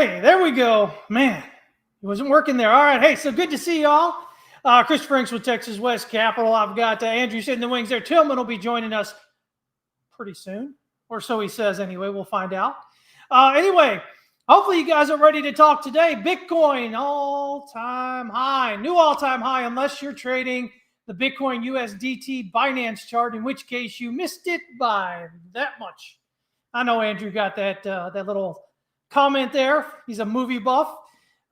Hey, there we go. Man, it wasn't working there. All right. Hey, so good to see y'all. Chris Franks with TexasWest Capital. I've got Andrew sitting in the wings there. Tillman will be joining us pretty soon, or so he says anyway. We'll find out. Anyway, hopefully you guys are ready to talk today. Bitcoin all-time high, new all-time high, unless you're trading the Bitcoin USDT Binance chart, in which case you missed it by that much. I know Andrew got that little comment there. He's a movie buff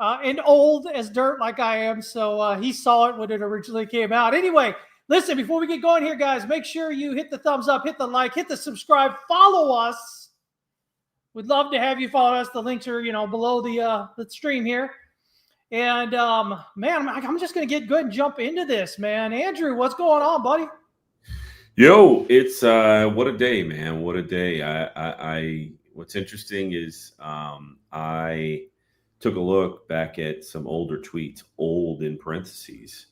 and old as dirt like I am, so he saw it when it originally came out. Anyway, listen, before we get going here, guys, make sure you hit the thumbs up, hit the like, hit the subscribe, follow us. We'd love to have you follow us. The links are, below the stream here. And man, I'm just gonna get good and jump into this, man. Andrew, what's going on, buddy? Yo, it's what a day, man. What a day. I what's interesting is I took a look back at some older tweets, old in parentheses.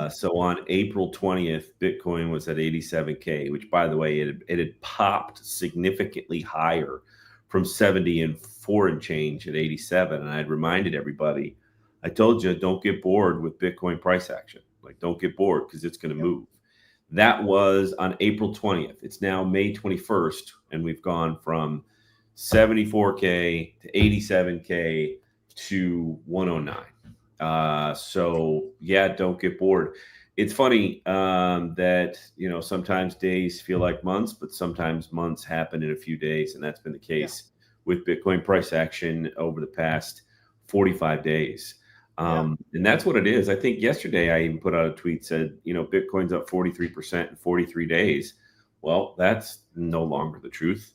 So on April 20th, Bitcoin was at 87K, which, by the way, it had popped significantly higher from 74 and change at 87. And I'd reminded everybody, I told you, don't get bored with Bitcoin price action. Like, don't get bored because it's going to move. That was on April 20th. It's now May 21st, and we've gone from 74K to 87K to 109. So yeah, don't get bored. It's funny that sometimes days feel like months, but sometimes months happen in a few days, and that's been the case with Bitcoin price action over the past 45 days. And that's what it is. I think yesterday I even put out a tweet, said, Bitcoin's up 43% in 43 days. Well, that's no longer the truth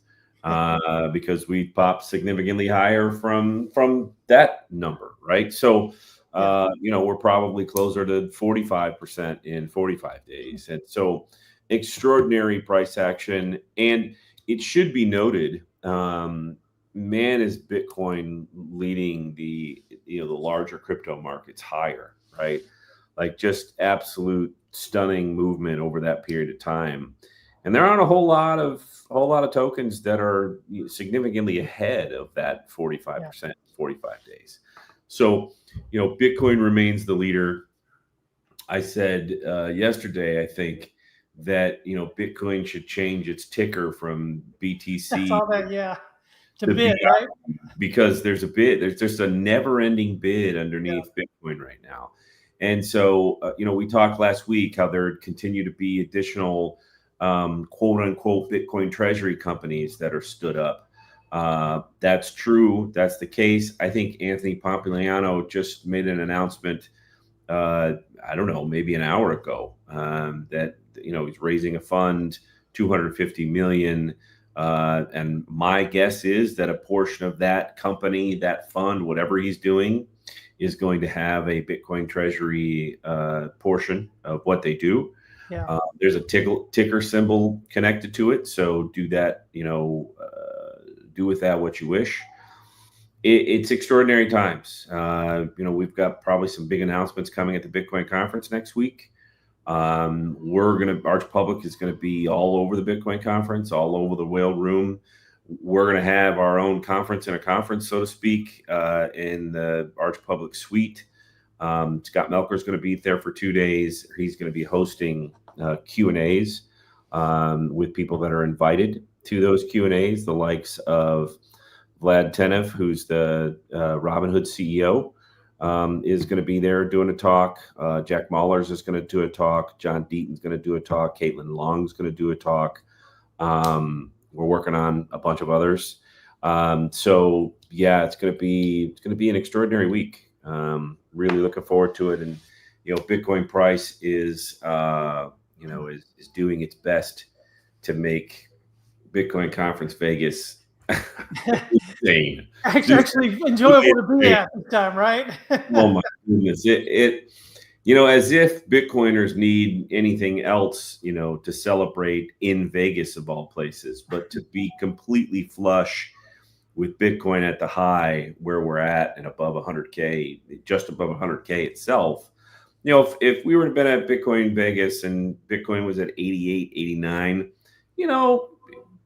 because we popped significantly higher from that number, right? So, we're probably closer to 45% in 45 days. And so extraordinary price action. And it should be noted, man, is Bitcoin leading the larger crypto markets higher, right? Like, just absolute stunning movement over that period of time. And there aren't a whole lot of tokens that are significantly ahead of that 45%, 45 days. So, Bitcoin remains the leader. I said yesterday, I think that, Bitcoin should change its ticker from BTC. That's all that, to bid, right? Because there's just a never-ending bid underneath Bitcoin right now. And so, we talked last week how there continue to be additional quote unquote Bitcoin treasury companies that are stood up. That's true. That's the case. I think Anthony Pompliano just made an announcement, I don't know, maybe an hour ago, that, he's raising a fund, 250 million. And my guess is that a portion of that company, that fund, whatever he's doing, is going to have a Bitcoin treasury portion of what they do. Yeah. There's a ticker symbol connected to it. So do that, do with that what you wish. It's extraordinary times. We've got probably some big announcements coming at the Bitcoin conference next week. Arch Public is going to be all over the Bitcoin conference, all over the whale room. We're going to have our own conference in a conference, so to speak, in the Arch Public suite. Scott Melker is going to be there for 2 days. He's going to be hosting Q&As with people that are invited to those Q&As, the likes of Vlad Tenev, who's the Robinhood CEO. Is going to be there doing a talk. Jack Mallers is going to do a talk. John Deaton's going to do a talk. Caitlin Long's going to do a talk. We're working on a bunch of others. So yeah, it's going to be an extraordinary week. Really looking forward to it. And Bitcoin price is doing its best to make Bitcoin Conference Vegas insane. Actually enjoyable to be at this time, right? Oh my goodness. It as if Bitcoiners need anything else, to celebrate in Vegas of all places, but to be completely flush with Bitcoin at the high where we're at and above 100K, just above 100K itself. If we were to bet at Bitcoin Vegas and Bitcoin was at 88, 89,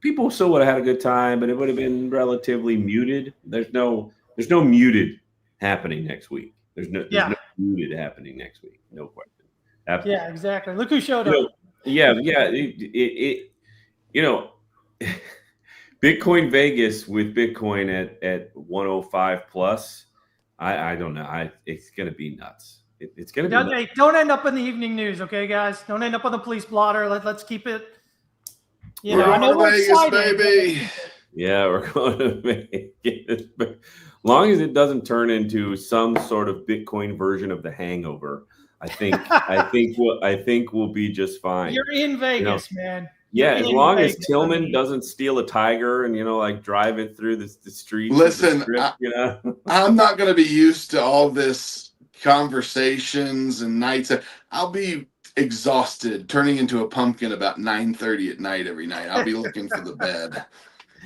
people still would have had a good time, but it would have been relatively muted. There's no there's no muted happening next week. There's no Yeah. muted happening next week. No question. Absolutely. Yeah, exactly. Look who showed You know, up. yeah. You know, Bitcoin Vegas with Bitcoin at 105 plus. I don't know. It's going to be nuts. It's going to be nuts. Hey, don't end up in the evening news, okay, guys? Don't end up on the police blotter. Let's keep it. You know, I know we're Vegas, excited, baby. Yeah, we're going to make it. As long as it doesn't turn into some sort of Bitcoin version of The Hangover, I think we'll be just fine. You're in Vegas, man. Yeah, You're as long Vegas. as Tillman doesn't steal a tiger and like drive it through the streets. Listen, the strip, I'm not going to be used to all this conversations and nights. I'll be exhausted, turning into a pumpkin about 9:30 at night every night. I'll be looking for the bed.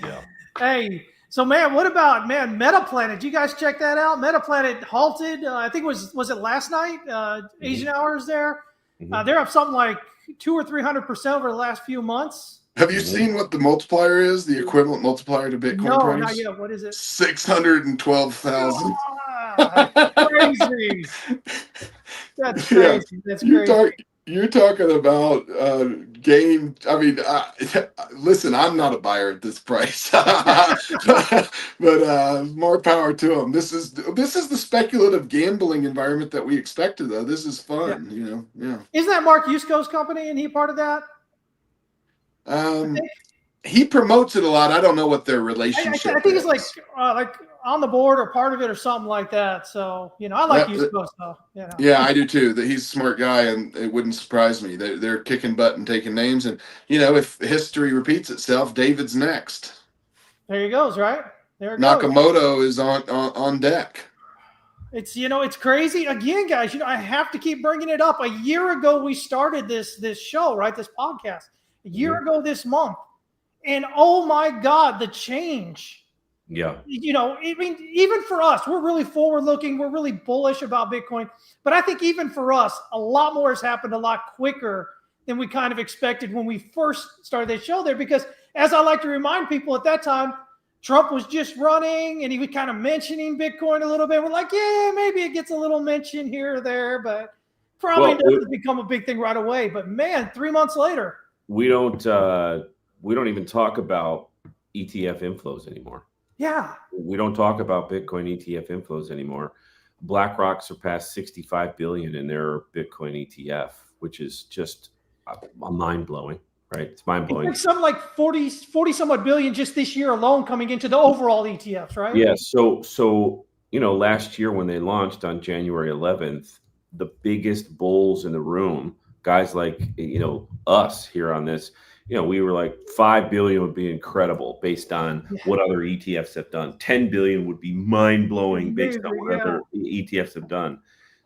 Yeah. Hey, so man, what about Metaplanet? Did you guys check that out? Metaplanet halted. I think was it last night? Asian hours there. Mm-hmm. They're up something like 200% or 300% over the last few months. Have you seen what the multiplier is? The equivalent multiplier to Bitcoin no, price? not yet. What is it? 612,000. That's crazy. That's crazy. Yeah. That's crazy. You're talking about game. I mean, listen, I'm not a buyer at this price, but more power to them. This is the speculative gambling environment that we expected, though. This is fun, Yeah. Isn't that Mark Yusko's company, and he part of that? He promotes it a lot. I don't know what their relationship. I think it's like on the board or part of it or something like that. So I like Yusko stuff. Yeah, I do too. That he's a smart guy, and it wouldn't surprise me. They're kicking butt and taking names, and if history repeats itself, David's next. There he goes. Right there. Nakamoto is on deck. It's crazy again, guys. I have to keep bringing it up. A year ago, we started this show, right? This podcast. A year ago this month. And oh my God, the change. Yeah. I mean, even for us, we're really forward looking. We're really bullish about Bitcoin. But I think even for us, a lot more has happened a lot quicker than we kind of expected when we first started this show there. Because as I like to remind people at that time, Trump was just running and he was kind of mentioning Bitcoin a little bit. We're like, yeah, maybe it gets a little mention here or there, but probably doesn't become a big thing right away. But man, 3 months later. We don't even talk about ETF inflows anymore. Yeah. We don't talk about Bitcoin ETF inflows anymore. BlackRock surpassed 65 billion in their Bitcoin ETF, which is just mind blowing, right? It's mind blowing. It's something like 40 somewhat billion just this year alone coming into the overall ETFs, right? Yeah. So last year when they launched on January 11th, the biggest bulls in the room, guys like us here on this, we were like 5 billion would be incredible based on what other ETFs have done. 10 billion would be mind blowing based on what other ETFs have done.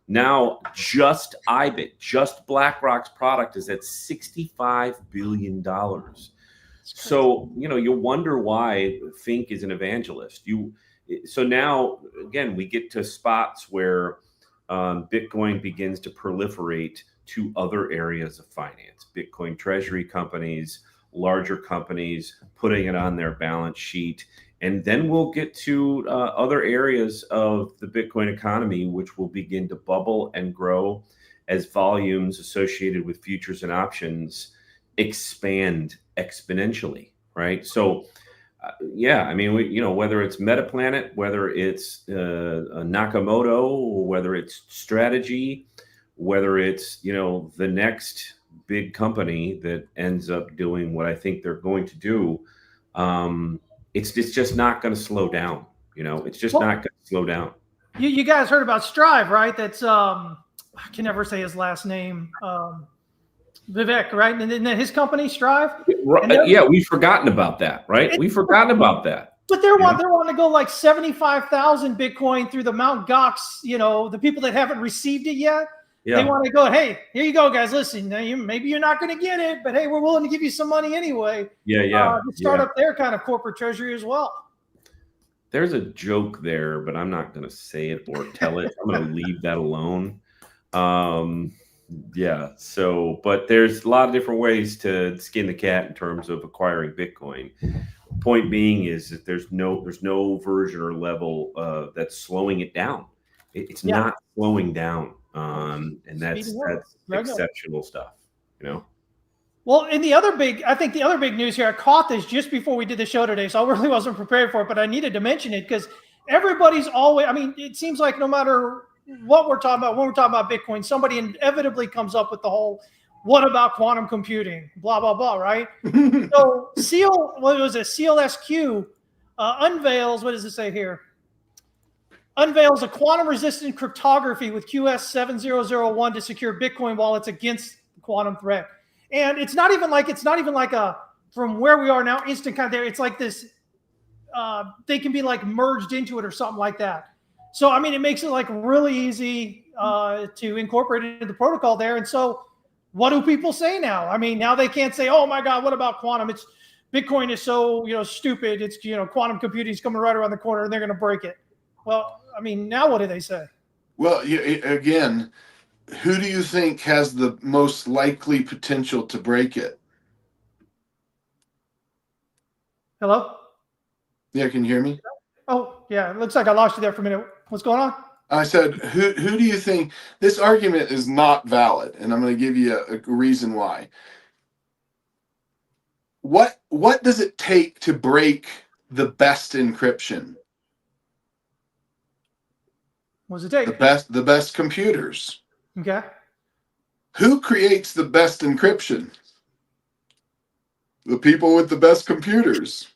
Now, just IBIT, just BlackRock's product is at $65 billion. So you wonder why Fink is an evangelist. So now again we get to spots where Bitcoin begins to proliferate to other areas of finance, Bitcoin treasury companies, larger companies putting it on their balance sheet. And then we'll get to other areas of the Bitcoin economy, which will begin to bubble and grow as volumes associated with futures and options expand exponentially, right? So, I mean, whether it's Metaplanet, whether it's Nakamoto, or whether it's strategy, whether it's, the next big company that ends up doing what I think they're going to do, it's just not going to slow down. It's just not going to slow down. You guys heard about Strive, right? That's I can never say his last name. Vivek, right? And then his company, Strive. Yeah, we've forgotten about that, right? We've forgotten about that. But they're wanting to go like 75,000 Bitcoin through the Mt. Gox. The people that haven't received it yet. Yeah. They want to go, hey, here you go, guys. Listen, maybe you're not going to get it, but hey, we're willing to give you some money anyway. To start up their kind of corporate treasury as well. There's a joke there, but I'm not going to say it or tell it. I'm going to leave that alone. Yeah. So, but there's a lot of different ways to skin the cat in terms of acquiring Bitcoin. Point being is that there's no version or level that's slowing it down. It's Yeah. not slowing down, and that's Speeding up. Regular. exceptional stuff. You know. Well, and I think the other big news here, I caught this just before we did the show today, so I really wasn't prepared for it, but I needed to mention it because everybody's always, I mean, it seems like no matter what we're talking about, when we're talking about Bitcoin, somebody inevitably comes up with the whole, what about quantum computing, blah, blah, blah, right? So CLSQ unveils, what does it say here? Unveils a quantum resistant cryptography with QS7001 to secure Bitcoin wallets against the quantum threat. And it's not even like a from where we are now instant kind of there. It's like this. They can be like merged into it or something like that. So I mean, it makes it like really easy to incorporate it into the protocol there. And so, what do people say now? I mean, now they can't say, "Oh my God, what about quantum? It's Bitcoin is so stupid. It's quantum computing is coming right around the corner, and they're going to break it." Well, I mean, now what do they say? Well, again, who do you think has the most likely potential to break it? Hello? Yeah, can you hear me? Oh, yeah. It looks like I lost you there for a minute. What's going on? I said, who do you think this argument is not valid? And I'm going to give you a reason why. What does it take to break the best encryption? What does it take? The best computers. Okay. Who creates the best encryption? The people with the best computers.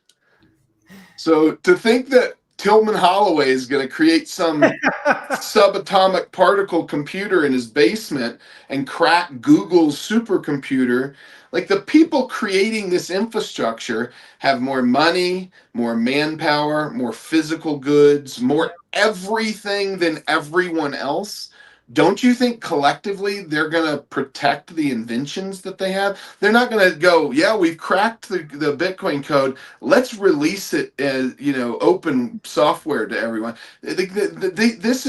So to think that Tillman Holloway is going to create some subatomic particle computer in his basement and crack Google's supercomputer, like the people creating this infrastructure have more money, more manpower, more physical goods, more everything than everyone else. Don't you think collectively they're going to protect the inventions that they have? They're not going to go, yeah, we've cracked the Bitcoin code. Let's release it as open software to everyone. This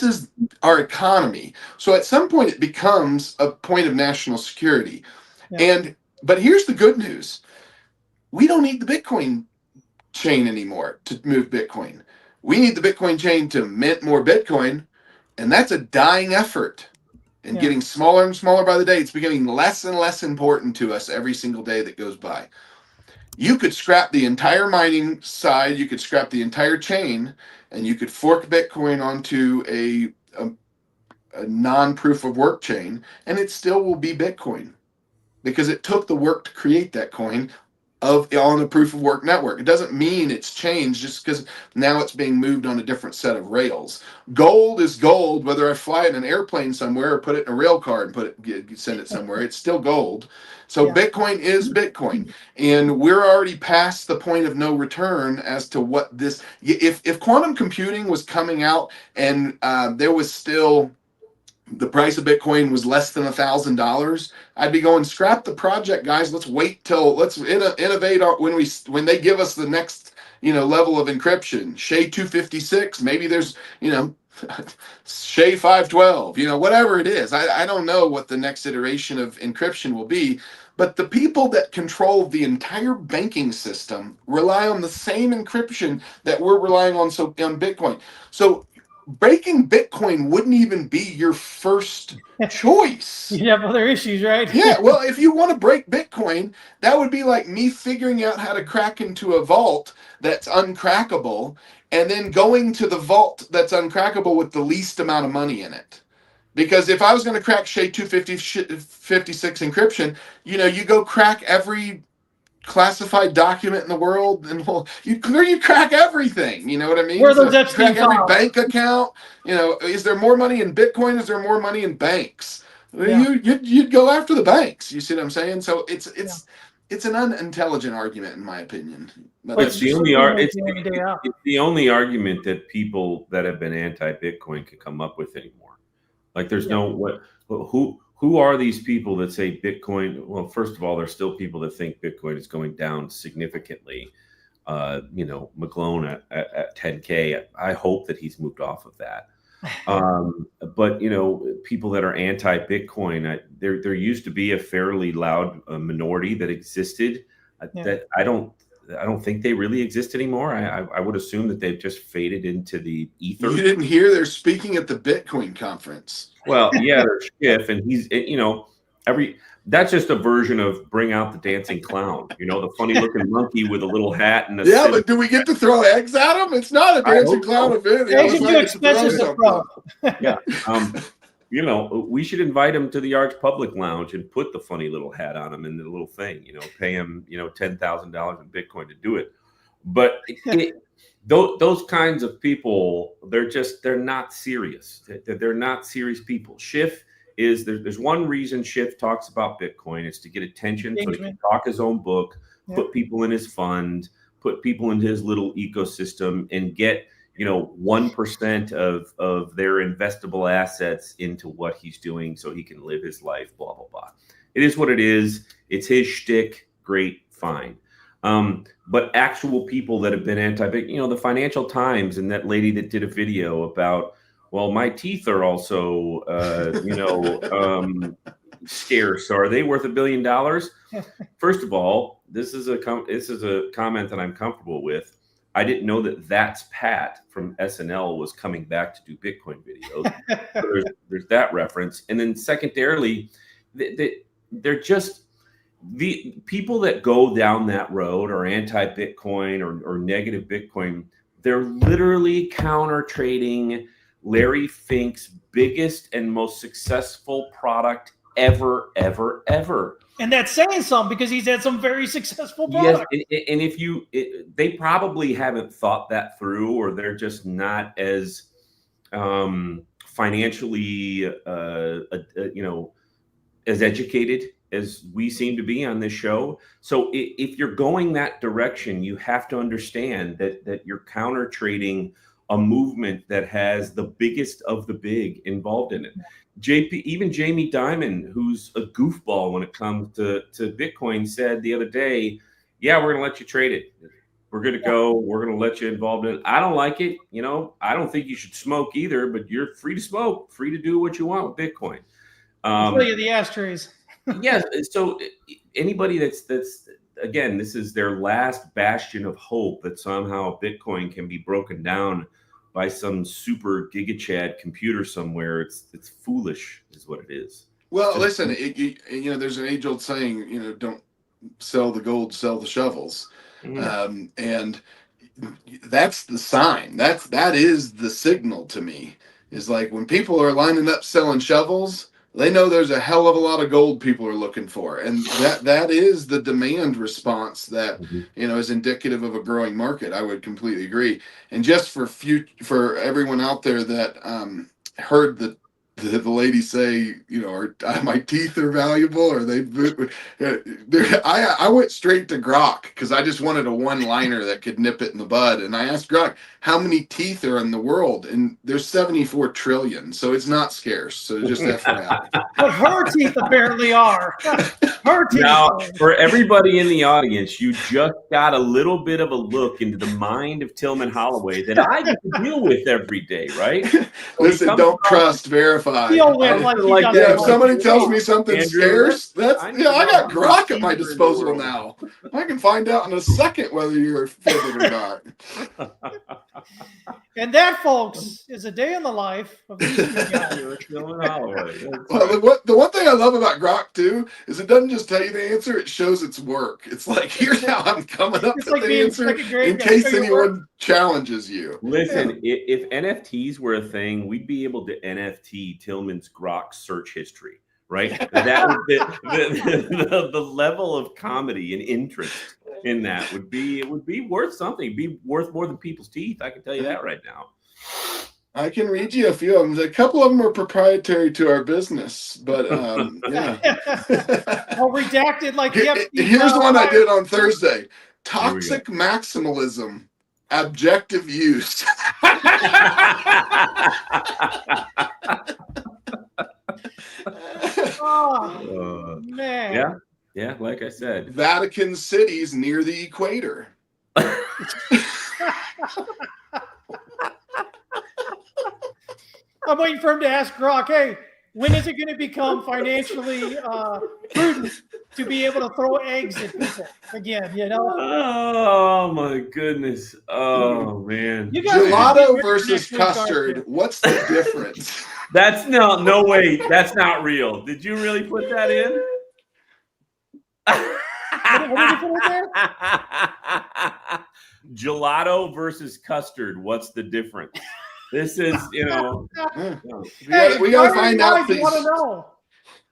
is our economy. So at some point it becomes a point of national security. Yeah. But here's the good news: we don't need the Bitcoin chain anymore to move Bitcoin. We need the Bitcoin chain to mint more Bitcoin. And that's a dying effort and getting smaller and smaller by the day. It's becoming less and less important to us every single day that goes by. You could scrap the entire mining side, you could scrap the entire chain, and you could fork Bitcoin onto a non-proof of work chain, and it still will be Bitcoin because it took the work to create that coin on a proof of work network. It doesn't mean it's changed just because now it's being moved on a different set of rails. Gold is gold, whether I fly it in an airplane somewhere or put it in a rail car and send it somewhere, it's still gold. So Bitcoin is Bitcoin. And we're already past the point of no return as to what this, if quantum computing was coming out and there was still, the price of Bitcoin was less than $1,000, I'd be going, scrap the project, guys. Let's wait till let's innovate when they give us the next level of encryption. SHA-256, maybe there's SHA-512, whatever it is. I don't know what the next iteration of encryption will be, but the people that control the entire banking system rely on the same encryption that we're relying on on Bitcoin. So breaking Bitcoin wouldn't even be your first choice. You have other issues, right? Yeah, well, if you want to break Bitcoin, that would be like me figuring out how to crack into a vault that's uncrackable and then going to the vault that's uncrackable with the least amount of money in it. Because if I was going to crack SHA-256 encryption, you go crack every classified document in the world, and you crack everything. You know what I mean? Where those Epstein crack every files. bank account. Is there more money in Bitcoin? Is there more money in banks? You'd go after the banks. You see what I'm saying? So it's an unintelligent argument, in my opinion. But It's the only argument that people that have been anti-Bitcoin could come up with anymore. Like there's who are these people that say Bitcoin? Well, first of all, there's still people that think Bitcoin is going down significantly. McClone at 10K. I hope that he's moved off of that. But people that are anti-Bitcoin, there used to be a fairly loud minority that existed. That I don't think they really exist anymore. I would assume that they've just faded into the ether. You didn't hear they're speaking at the Bitcoin conference. Well, yeah, there's Schiff, and he's that's just a version of Bring Out the Dancing Clown. The funny looking monkey with a little hat and a yeah. But do we get to throw eggs at him? It's not a dancing clown event. Eggs are too expensive to throw. Yeah. We should invite him to the Arch Public Lounge and put the funny little hat on him and the little thing, pay him, $10,000 in Bitcoin to do it. But those kinds of people, they're not serious. They're not serious people. Schiff there's one reason Schiff talks about Bitcoin. It's to get attention so he can talk his own book, put people in his fund, put people into his little ecosystem and get 1% of their investable assets into what he's doing so he can live his life, blah, blah, blah. It is what it is. It's his shtick. Great, fine. But actual people that have been the Financial Times and that lady that did a video about, well, my teeth are also, scarce. Are they worth $1 billion? First of all, this is a comment that I'm comfortable with. I didn't know that That's Pat from SNL was coming back to do Bitcoin videos. So there's that reference. And then secondarily, they're just the people that go down that road or anti-Bitcoin or negative Bitcoin. They're literally counter trading Larry Fink's biggest and most successful product ever. And that's saying something because he's had some very successful products. Yes, and they probably haven't thought that through, or they're just not as financially, as educated as we seem to be on this show. So if you're going that direction, you have to understand that you're counter trading a movement that has the biggest of the big involved in it. Even Jamie Dimon, who's a goofball when it comes to Bitcoin, said the other day, yeah, we're going to let you trade it. We're going to go. We're going to let you involved in it. I don't like it. I don't think you should smoke either, but you're free to smoke, free to do what you want with Bitcoin. Fill you the ashtrays. Yes. So anybody that's again, this is their last bastion of hope that somehow Bitcoin can be broken down by some super gigachad computer somewhere. It's foolish is what it is. Well, listen, there's an age-old saying, don't sell the gold, sell the shovels. And that's the sign. That is the signal to me. Is like when people are lining up selling shovels, they know there's a hell of a lot of gold people are looking for. And that is the demand response that, is indicative of a growing market. I would completely agree. And just for everyone out there that heard the lady say, my teeth are valuable, or I went straight to Grok because I just wanted a one-liner that could nip it in the bud. And I asked Grok, how many teeth are in the world? And there's 74 trillion. So it's not scarce. So just FYI. But her teeth apparently are. Her teeth now, are. For everybody in the audience, you just got a little bit of a look into the mind of Tillman Holloway that I get to deal with every day, right? So listen, don't trust, verify. If somebody tells me something's scarce, I got Grok at my disposal now. I can find out in a second whether you're fibbing or not. And that, folks, is a day in the life of these guys. Well, the one thing I love about Grok too is it doesn't just tell you the answer; it shows its work. It's like, here's how I'm coming up with the answer in case anyone challenges you. Listen, if NFTs were a thing, we'd be able to NFT Tillman's Grok search history, right? That would be, the level of comedy and interest in that would be worth something. It'd be worth more than people's teeth. I can tell you that right now. I can read you a few of them. A couple of them are proprietary to our business, but yeah. Well, redacted like here's one I did on Thursday. Toxic maximalism, objective use. Oh, man. Yeah, like I said. Vatican cities near the equator. I'm waiting for him to ask Grok, hey, when is it going to become financially prudent to be able to throw eggs at people again? You know. Oh my goodness. Oh man. You guys are Gelato getting versus next week, aren't custard. you? What's the difference? That's no way. That's not real. Did you really put that in? What did you put in there? Gelato versus custard. What's the difference? This is, We Hey, gotta find out you want to these. know.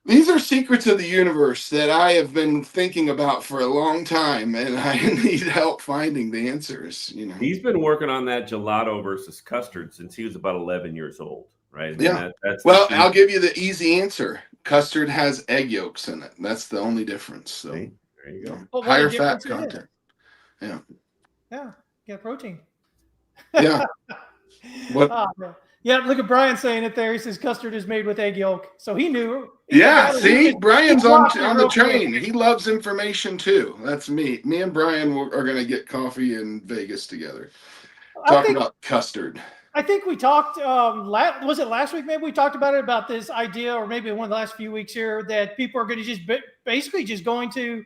These are secrets of the universe that I have been thinking about for a long time, and I need help finding the answers. You know. He's been working on that gelato versus custard since he was about 11 years old, right? I mean, Yeah. That's Well, I'll give you the easy answer. Custard has egg yolks in it. That's the only difference. So there you go. Well, what higher a fat difference it is. content. Yeah. Yeah, get protein. Yeah. What? Yeah, look at Brian saying it there. He says custard is made with egg yolk. So he knew. Yeah, see, Brian's on the real train. quick. He loves information too. That's me. Me and Brian are going to get coffee in Vegas together. Talk about custard. I think we talked, was it last week? Maybe we talked about it, about this idea, or maybe one of the last few weeks here, that people are going to just basically just going to,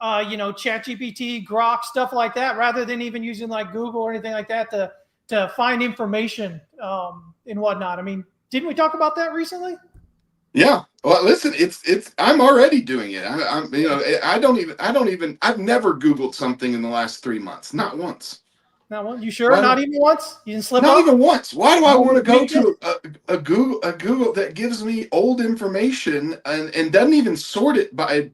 ChatGPT, Grok, stuff like that, rather than even using like Google or anything like that to find information and whatnot. I mean, didn't we talk about that recently? Yeah. Well, listen, it's. I'm already doing it. I've never Googled something in the last 3 months. Not once. Not one. You sure? Not even once? You didn't slip Not up? even once. Why do I want to go to a Google that gives me old information and doesn't even sort it by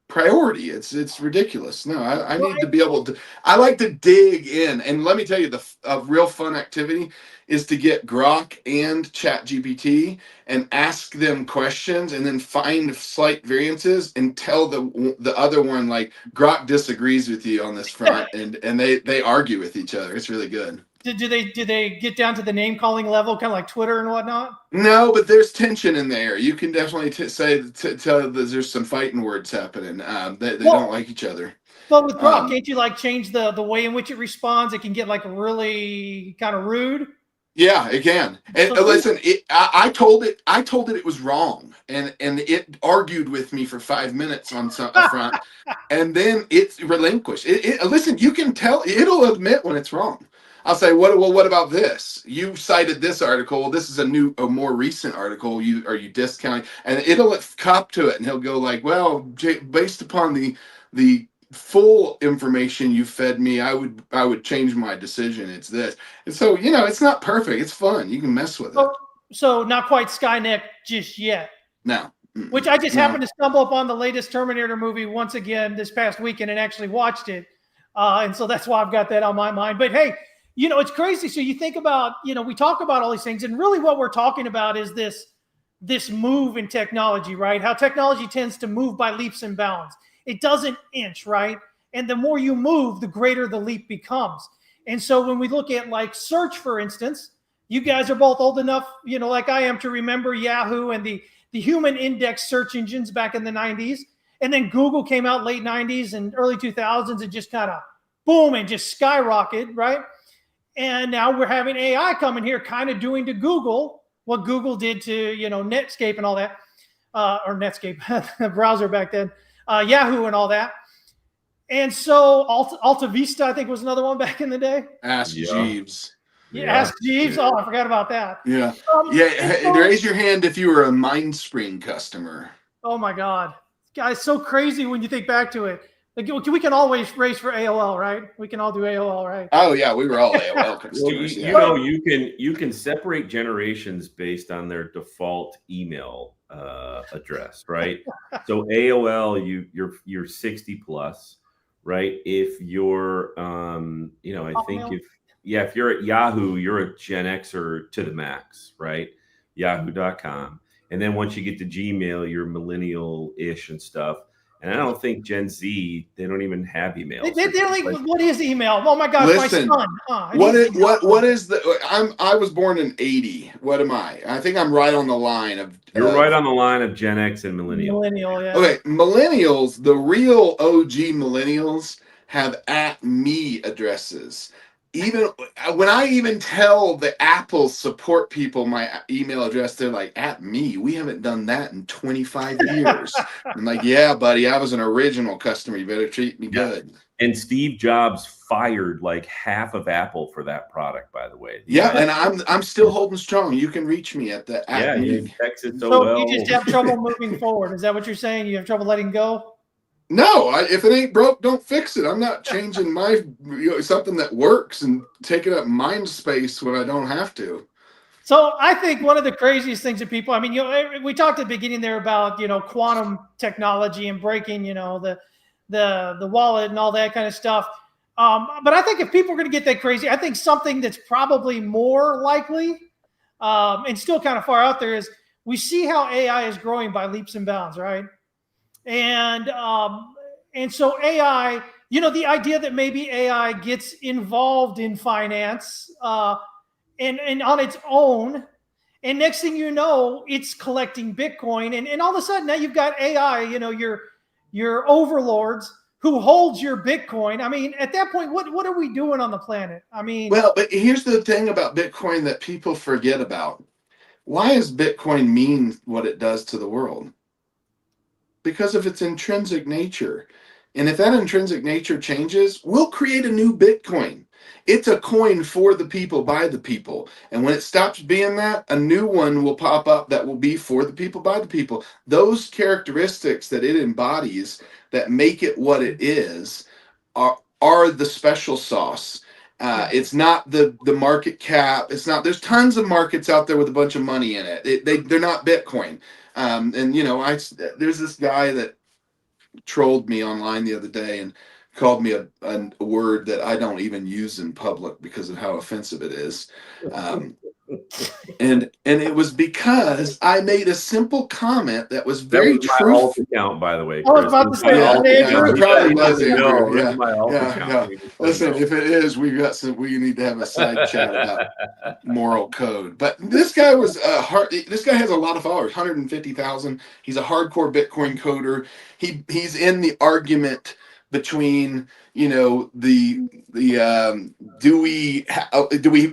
priority? It's ridiculous. No, I need to be able to. I like to dig in, and let me tell you, a real fun activity is to get Grok and ChatGPT and ask them questions, and then find slight variances and tell the other one, like, Grok disagrees with you on this front, and they argue with each other. It's really good. Do they get down to the name calling level, kind of like Twitter and whatnot? No, but there's tension in there. You can definitely say that there's some fighting words happening. They don't like each other. But with Grok, can't you like change the way in which it responds? It can get like really kind of rude. Yeah, it can. And listen, I told it it was wrong, and it argued with me for 5 minutes on some front, and then it's relinquished. Listen, you can tell it'll admit when it's wrong. I'll say, what about this? You cited this article. This is a more recent article. Are you discounting? And it'll cop to it, and he'll go like, well, based upon the full information you fed me, I would change my decision. It's this. And so, it's not perfect. It's fun. You can mess with it. So not quite Skynet just yet. No. Which I just happened to stumble upon the latest Terminator movie once again this past weekend and actually watched it. And so that's why I've got that on my mind. But hey, it's crazy. So you think about, we talk about all these things, and really what we're talking about is this move in technology, right? How technology tends to move by leaps and bounds. It doesn't inch, right? And the more you move, the greater the leap becomes. And so when we look at like search, for instance, you guys are both old enough, like I am, to remember Yahoo and the human index search engines back in the 90s. And then Google came out late 90s and early 2000s and just kind of boom and just skyrocketed, right? And now we're having AI coming here, kind of doing to Google what Google did to, Netscape and all that, or Netscape, the browser back then, Yahoo and all that. And so Alta Vista, I think, was another one back in the day. Ask Jeeves. Yeah, Ask Jeeves. Oh, I forgot about that. Yeah. Raise your hand if you were a MindSpring customer. Oh my God, guys, so crazy when you think back to it. Like, we can always race for AOL, right? We can all do AOL, right? Oh yeah, we were all AOL consumers. You can separate generations based on their default email address, right? So AOL, you're 60 plus, right? If you're if you're at Yahoo, you're a Gen Xer to the max, right? Yahoo.com. And then once you get to Gmail, you're millennial-ish and stuff. And I don't think Gen Z, they don't even have email. They're like, what is email? Oh my gosh, listen, my son. What is the? I was born in 80. What am I? I think I'm right on the line of. You're right on the line of Gen X and millennial. Millennial, yeah. Okay, millennials, the real OG millennials have @me addresses. even when I even tell the Apple support people my email address, they're like, "At me, we haven't done that in 25 years." I'm like, "Yeah, buddy, I was an original customer. You better treat me good." And Steve Jobs fired like half of Apple for that product, by the way. The Yeah, guy, and I'm still holding strong. You can reach me at the at yeah, he me. texts it so So you well. just have trouble moving forward. Is that what you're saying? You have trouble letting go? No, if it ain't broke, don't fix it. I'm not changing my something that works and taking up mind space when I don't have to. So I think one of the craziest things that people, I mean, we talked at the beginning there about, quantum technology and breaking, the wallet and all that kind of stuff. But I think if people are going to get that crazy, I think something that's probably more likely and still kind of far out there is we see how AI is growing by leaps and bounds, right? And so AI, the idea that maybe AI gets involved in finance and on its own, and next thing you know, it's collecting Bitcoin, and all of a sudden now you've got AI, your overlords who holds your Bitcoin. I mean, at that point, what are we doing on the planet? I mean, Well, but here's the thing about Bitcoin that people forget about. Why does Bitcoin mean what it does to the world? Because of its intrinsic nature. And if that intrinsic nature changes, we'll create a new Bitcoin. It's a coin for the people, by the people. And when it stops being that, a new one will pop up that will be for the people, by the people. Those characteristics that it embodies that make it what it is are the special sauce. It's not the market cap. It's not. There's tons of markets out there with a bunch of money in it. They're not Bitcoin. And there's this guy that trolled me online the other day and called me a word that I don't even use in public because of how offensive it is. And it was because I made a simple comment that was That very was my alt truthful. account, by the way. I was Chris. about to say, Yeah, Andrew. it probably He was doesn't know. Andrew. That's Yeah, my alt yeah, account. yeah. He just doesn't Listen, know. if it is, we need to have a side chat about moral code. But this guy was this guy has a lot of followers, 150,000. He's a hardcore Bitcoin coder. He's in the argument between do we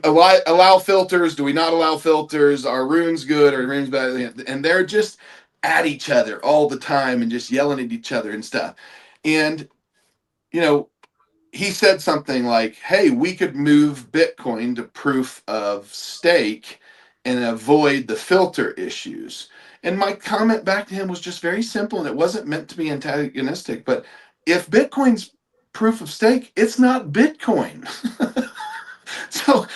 allow filters? Do we not allow filters? Are runes good or runes bad? And they're just at each other all the time and just yelling at each other and stuff. And he said something like, "Hey, we could move Bitcoin to proof of stake and avoid the filter issues." And my comment back to him was just very simple, and it wasn't meant to be antagonistic. But if Bitcoin's proof of stake, it's not Bitcoin. So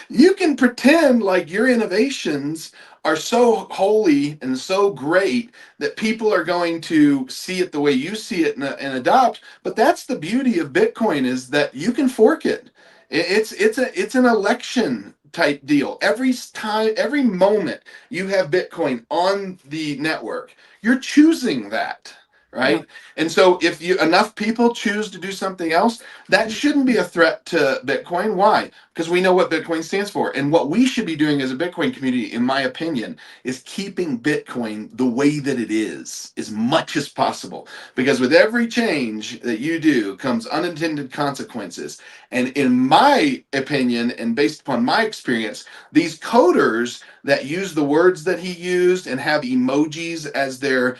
you can pretend like your innovations are so holy and so great that people are going to see it the way you see it and adopt. But that's the beauty of Bitcoin, is that you can fork it. It's an election type deal. Every time, every moment you have Bitcoin on the network, you're choosing that. Right. Yeah. And so if enough people choose to do something else, that shouldn't be a threat to Bitcoin. Why? Because we know what Bitcoin stands for. And what we should be doing as a Bitcoin community, in my opinion, is keeping Bitcoin the way that it is as much as possible. Because with every change that you do comes unintended consequences. And in my opinion, and based upon my experience, these coders that use the words that he used and have emojis as their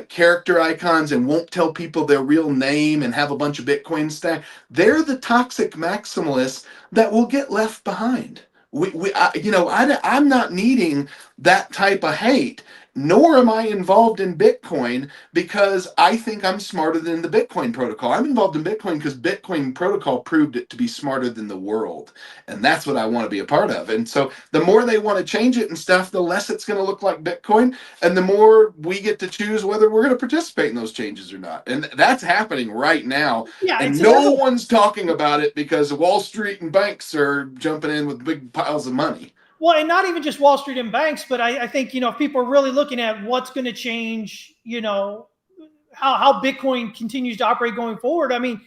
character icons and won't tell people their real name and have a bunch of Bitcoin stack, they're the toxic maximalists that will get left behind. I'm not needing that type of hate, nor am I involved in Bitcoin because I think I'm smarter than the Bitcoin protocol. I'm involved in Bitcoin because Bitcoin protocol proved it to be smarter than the world. And that's what I want to be a part of. And so the more they want to change it and stuff, the less it's going to look like Bitcoin. And the more we get to choose whether we're going to participate in those changes or not. And that's happening right now. Yeah, and no one's talking about it because Wall Street and banks are jumping in with big piles of money. Well, and not even just Wall Street and banks, but I think, if people are really looking at what's going to change, how Bitcoin continues to operate going forward. I mean,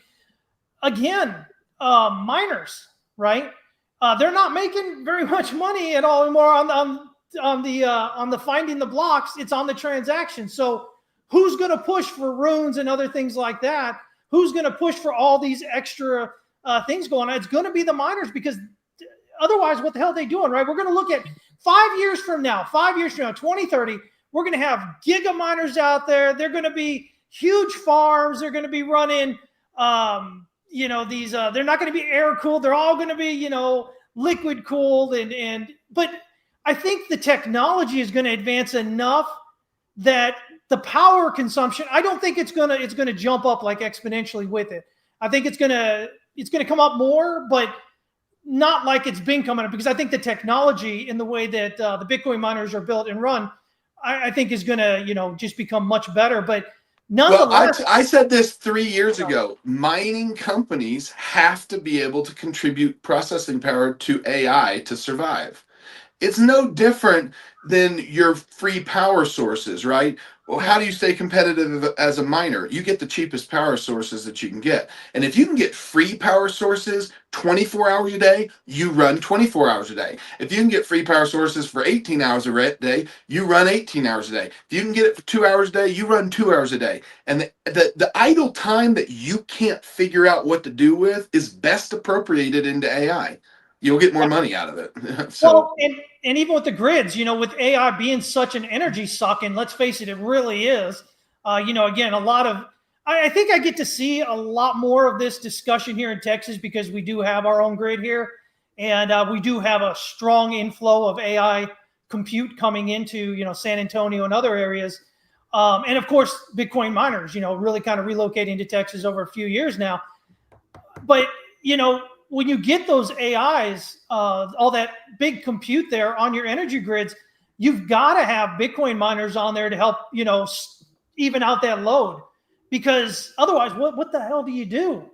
again, miners, right? They're not making very much money at all anymore on the finding the blocks. It's on the transaction. So who's going to push for runes and other things like that? Who's going to push for all these extra things going on. It's going to be the miners, because otherwise, what the hell are they doing, right? We're going to look at 5 years from now, 2030, we're going to have giga miners out there. They're going to be huge farms. They're going to be running, these, they're not going to be air cooled. They're all going to be, liquid cooled. But I think the technology is going to advance enough that the power consumption, I don't think it's going to jump up like exponentially with it. I think it's going to come up more, but not like it's been coming up, because I think the technology in the way that the Bitcoin miners are built and run, I think is going to, just become much better. But nonetheless, well, I said this 3 years ago. Mining companies have to be able to contribute processing power to AI to survive. It's no different than your free power sources, right? Well, how do you stay competitive as a miner? You get the cheapest power sources that you can get. And if you can get free power sources 24 hours a day, you run 24 hours a day. If you can get free power sources for 18 hours a day, you run 18 hours a day. If you can get it for 2 hours a day, you run 2 hours a day. And the idle time that you can't figure out what to do with is best appropriated into AI. You'll get more money out of it. Well, and even with the grids, with AI being such an energy suck, and let's face it, it really is. Again, a lot of, I think I get to see a lot more of this discussion here in Texas, because we do have our own grid here, and we do have a strong inflow of AI compute coming into, San Antonio and other areas. And of course, Bitcoin miners, really kind of relocating to Texas over a few years now. But, when you get those AIs, all that big compute there on your energy grids, you've got to have Bitcoin miners on there to help, even out that load, because otherwise, what the hell do you do?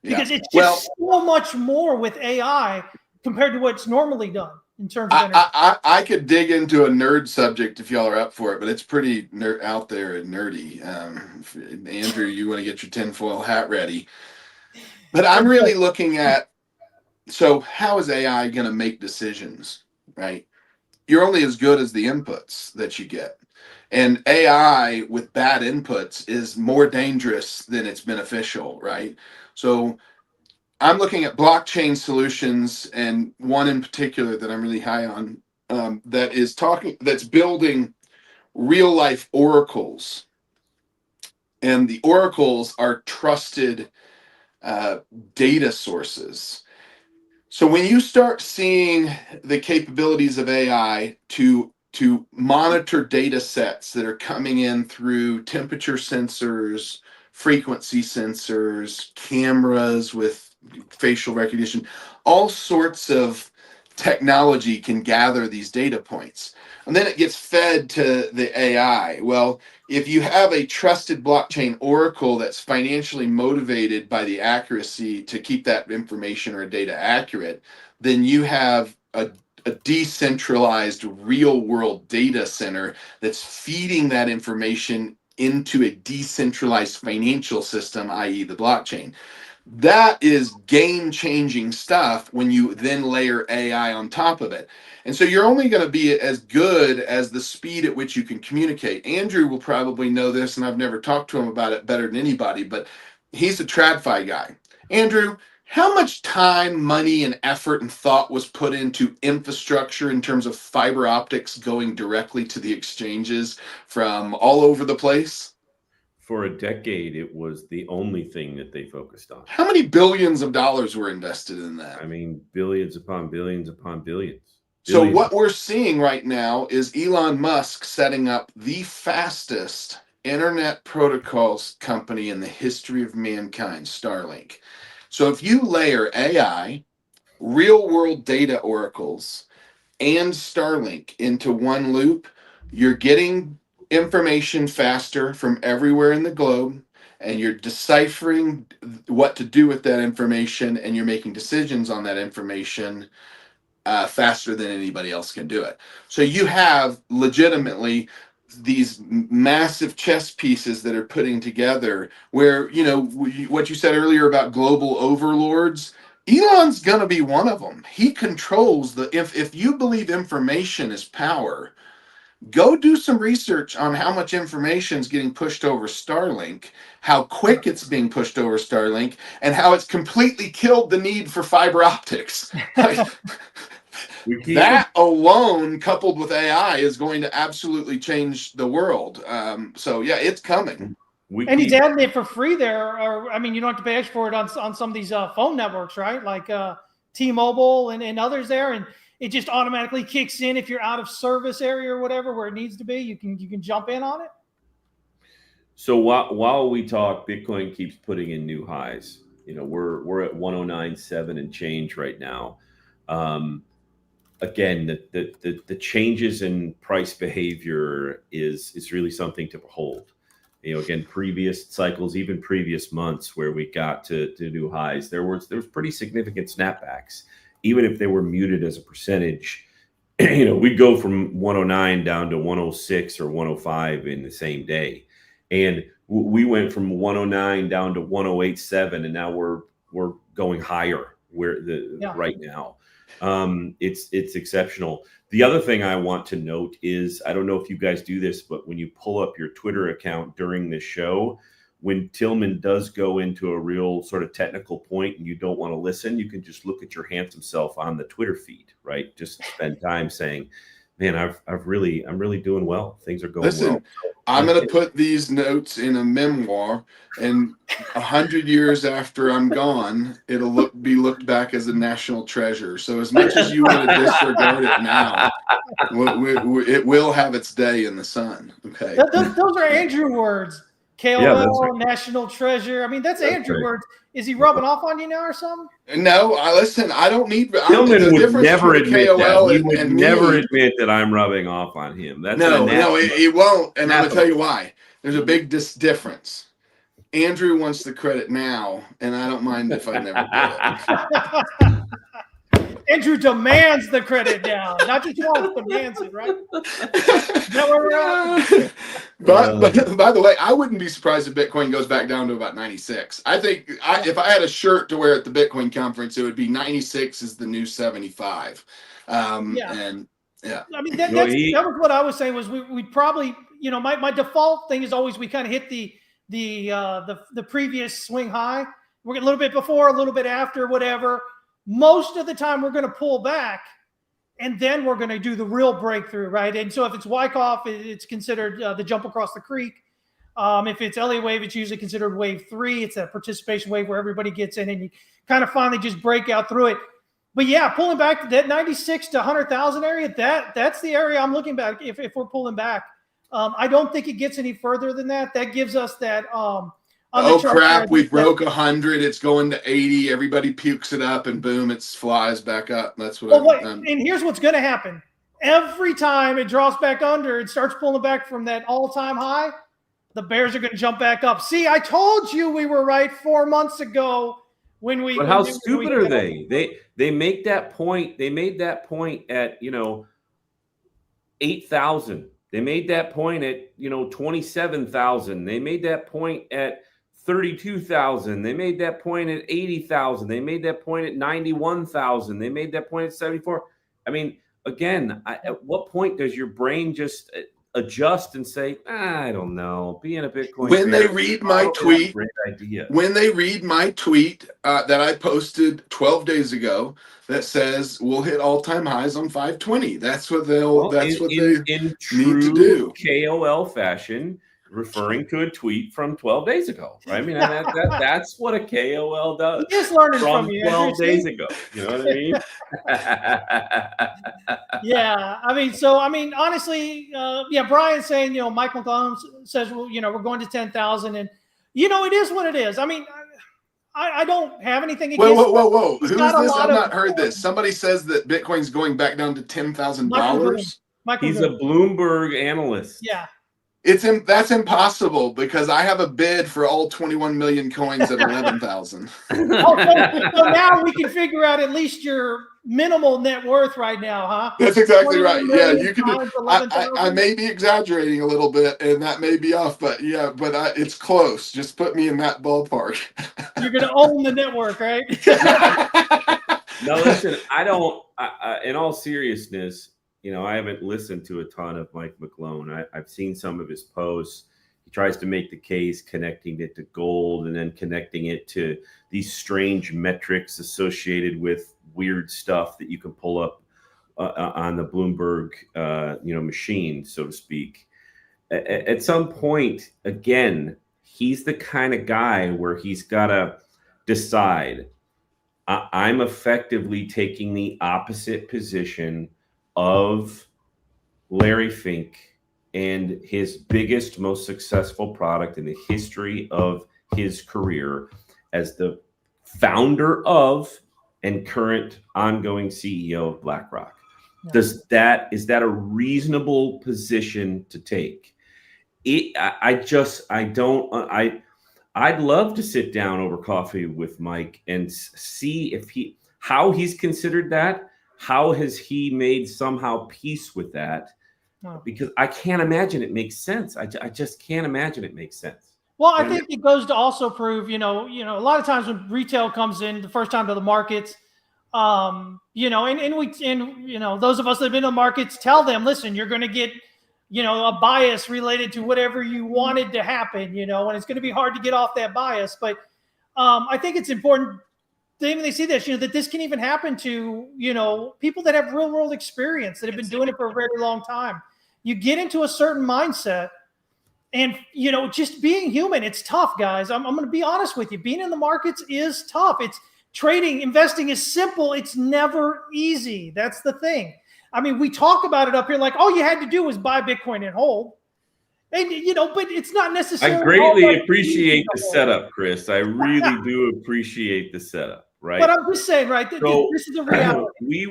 Because it's just so much more with AI compared to what's normally done in terms of energy. I could dig into a nerd subject if y'all are up for it, but it's pretty out there and nerdy. Andrew, you want to get your tinfoil hat ready. But I'm really looking at, so how is AI going to make decisions, right? You're only as good as the inputs that you get. And AI with bad inputs is more dangerous than it's beneficial, right? So I'm looking at blockchain solutions, and one in particular that I'm really high on, that's building real life oracles. And the oracles are trusted data sources. So when you start seeing the capabilities of AI to monitor data sets that are coming in through temperature sensors, frequency sensors, cameras with facial recognition, all sorts of technology can gather these data points. And then it gets fed to the AI. Well, if you have a trusted blockchain oracle that's financially motivated by the accuracy to keep that information or data accurate, then you have a decentralized real world data center that's feeding that information into a decentralized financial system, i.e. the blockchain. That is game-changing stuff when you then layer AI on top of it. And so you're only going to be as good as the speed at which you can communicate. Andrew will probably know this, and I've never talked to him about it better than anybody, but he's a TradFi guy. Andrew, how much time, money, and effort and thought was put into infrastructure in terms of fiber optics going directly to the exchanges from all over the place? For a decade, it was the only thing that they focused on. How many billions of dollars were invested in that? I mean, billions upon billions upon billions. So what we're seeing right now is Elon Musk setting up the fastest internet protocols company in the history of mankind, Starlink. So if you layer AI, real world data oracles, and Starlink into one loop, you're getting information faster from everywhere in the globe, and you're deciphering what to do with that information, and you're making decisions on that information faster than anybody else can do it. So you have legitimately these massive chess pieces that are putting together where, what you said earlier about global overlords, Elon's going to be one of them. He controls if you believe information is power, Go do some research on how much information is getting pushed over Starlink, how quick it's being pushed over Starlink, and how it's completely killed the need for fiber optics. That alone, coupled with AI, is going to absolutely change the world. So yeah, it's coming. And he's adding it for free there. Or I mean, you don't have to pay extra for it on some of these phone networks, right? Like T-Mobile and others there, and it just automatically kicks in if you're out of service area or whatever where it needs to be. You can jump in on it. So while we talk, Bitcoin keeps putting in new highs. You know, we're at 109.7 and change right now. Again, the changes in price behavior is really something to behold. You know, again, previous cycles, even previous months where we got to new highs, there was pretty significant snapbacks, even if they were muted as a percentage. You know, we'd go from 109 down to 106 or 105 in the same day, and we went from 109 down to 108.7, and now we're going higher right now. It's exceptional. The other thing I want to note is, I don't know if you guys do this, but when you pull up your Twitter account during the show, when Tillman does go into a real sort of technical point and you don't want to listen, you can just look at your handsome self on the Twitter feed, right? Just spend time saying, man, I'm really doing well. Things are going well. I'm going to put these notes in a memoir, and 100 years after I'm gone, it'll be looked back as a national treasure. So as much as you want to disregard it now, it will have its day in the sun. Okay. Those are Andrew words. KOL, national treasure. I mean, that's Andrew words. Is he rubbing off on you now or something? No, listen, I don't need. Tillman would never admit that. He would never admit that I'm rubbing off on him. That's no, he won't. And I'm going to tell you why. There's a big difference. Andrew wants the credit now, and I don't mind if I never get it. Andrew demands the credit now, not just wants, demands it, right? Is that where we're at? But by the way, I wouldn't be surprised if Bitcoin goes back down to about 96. I think if I had a shirt to wear at the Bitcoin conference, it would be 96 is the new 75. And yeah, I mean that was what I was saying. Was we'd probably, you know, my default thing is always we kind of hit the previous swing high. We're a little bit before, a little bit after, whatever. Most of the time we're going to pull back, and then we're going to do the real breakthrough, right? And so if it's Wyckoff, it's considered the jump across the creek. If it's Elliott wave, it's usually considered wave 3. It's that participation wave where everybody gets in and you kind of finally just break out through it. But yeah, pulling back to that 96 to 100,000 area, that's the area I'm looking back. If we're pulling back, I don't think it gets any further than that. That gives us that. Oh crap! We broke 100. It's going to 80. Everybody pukes it up, and boom, it flies back up. That's what. And here's what's going to happen: every time it draws back under, it starts pulling back from that all-time high. The bears are going to jump back up. See, I told you we were right 4 months ago when we. But how stupid are they? They make that point. They made that point at 8,000. They made that point at 27,000. They made that point at 32,000. They made that point at 80,000. They made that point at 91,000. They made that point at 74. I mean, again, at what point does your brain just adjust and say, I don't know, being a Bitcoin when they read my tweet, great idea. When they read my tweet that I posted 12 days ago that says we'll hit all-time highs on 520. That's what they in need to do. KOL fashion, referring to a tweet from 12 days ago. Right? I mean, that's what a KOL does. Just learning from you 12 days ago. You know what I mean? Yeah. I mean, honestly, Brian's saying, Mike McClellan says, well, we're going to 10,000, and it is what it is. I mean, I don't have anything against. Whoa! Who is this? I've not heard this. Somebody says that Bitcoin's going back down to $10,000. He's a Bloomberg analyst. Yeah. That's impossible because I have a bid for all 21 million coins at 11,000. So now we can figure out at least your minimal net worth right now, huh? That's exactly right. Yeah, you can. I may be exaggerating a little bit, and that may be off, but it's close. Just put me in that ballpark. You're gonna own the network, right? No, listen. I don't. In all seriousness, I haven't listened to a ton of Mike McGlone. I've seen some of his posts. He tries to make the case connecting it to gold and then connecting it to these strange metrics associated with weird stuff that you can pull up on the Bloomberg, machine, so to speak. At some point, again, he's the kind of guy where he's got to decide, I'm effectively taking the opposite position of Larry Fink and his biggest, most successful product in the history of his career as the founder of and current ongoing CEO of BlackRock. Yeah. Is that a reasonable position to take? I'd love to sit down over coffee with Mike and see how he's considered that. How has he made somehow peace with that? Because I can't imagine it makes sense. I just can't imagine it makes sense. Well, I think it goes to also prove, a lot of times when retail comes in the first time to the markets, and those of us that have been in the markets tell them, listen, you're going to get, a bias related to whatever you wanted to happen, and it's going to be hard to get off that bias. But I think it's important when they see this, that this can even happen to, people that have real world experience that have been doing it for a very long time. You get into a certain mindset and, just being human, it's tough, guys. I'm going to be honest with you. Being in the markets is tough. It's trading, investing is simple. It's never easy. That's the thing. I mean, we talk about it up here like all you had to do was buy Bitcoin and hold. And, but it's not necessarily. I greatly appreciate the setup, Chris. I really do appreciate the setup, right? But I'm just saying, right, this is a reality.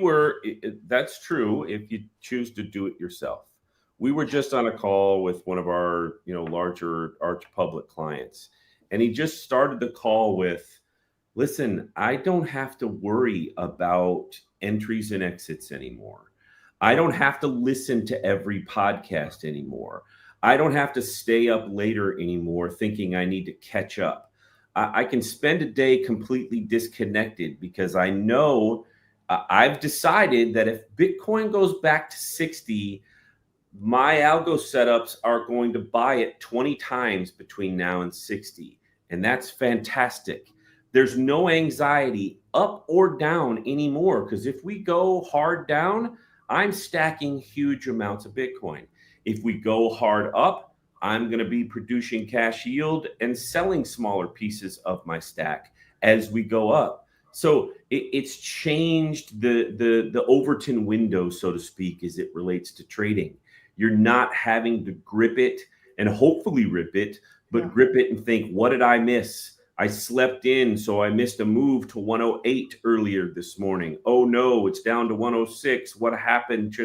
That's true if you choose to do it yourself. We were just on a call with one of our, larger Arch Public clients, and he just started the call with, listen, I don't have to worry about entries and exits anymore. I don't have to listen to every podcast anymore. I don't have to stay up later anymore thinking I need to catch up. I can spend a day completely disconnected because I know I've decided that if Bitcoin goes back to 60, my algo setups are going to buy it 20 times between now and 60. And that's fantastic. There's no anxiety up or down anymore, because if we go hard down, I'm stacking huge amounts of Bitcoin. If we go hard up, I'm going to be producing cash yield and selling smaller pieces of my stack as we go up. So it's changed the Overton window, so to speak, as it relates to trading. You're not having to grip it and hopefully rip it, but grip it and think, what did I miss? I slept in, so I missed a move to 108 earlier this morning. Oh no, it's down to 106. What happened?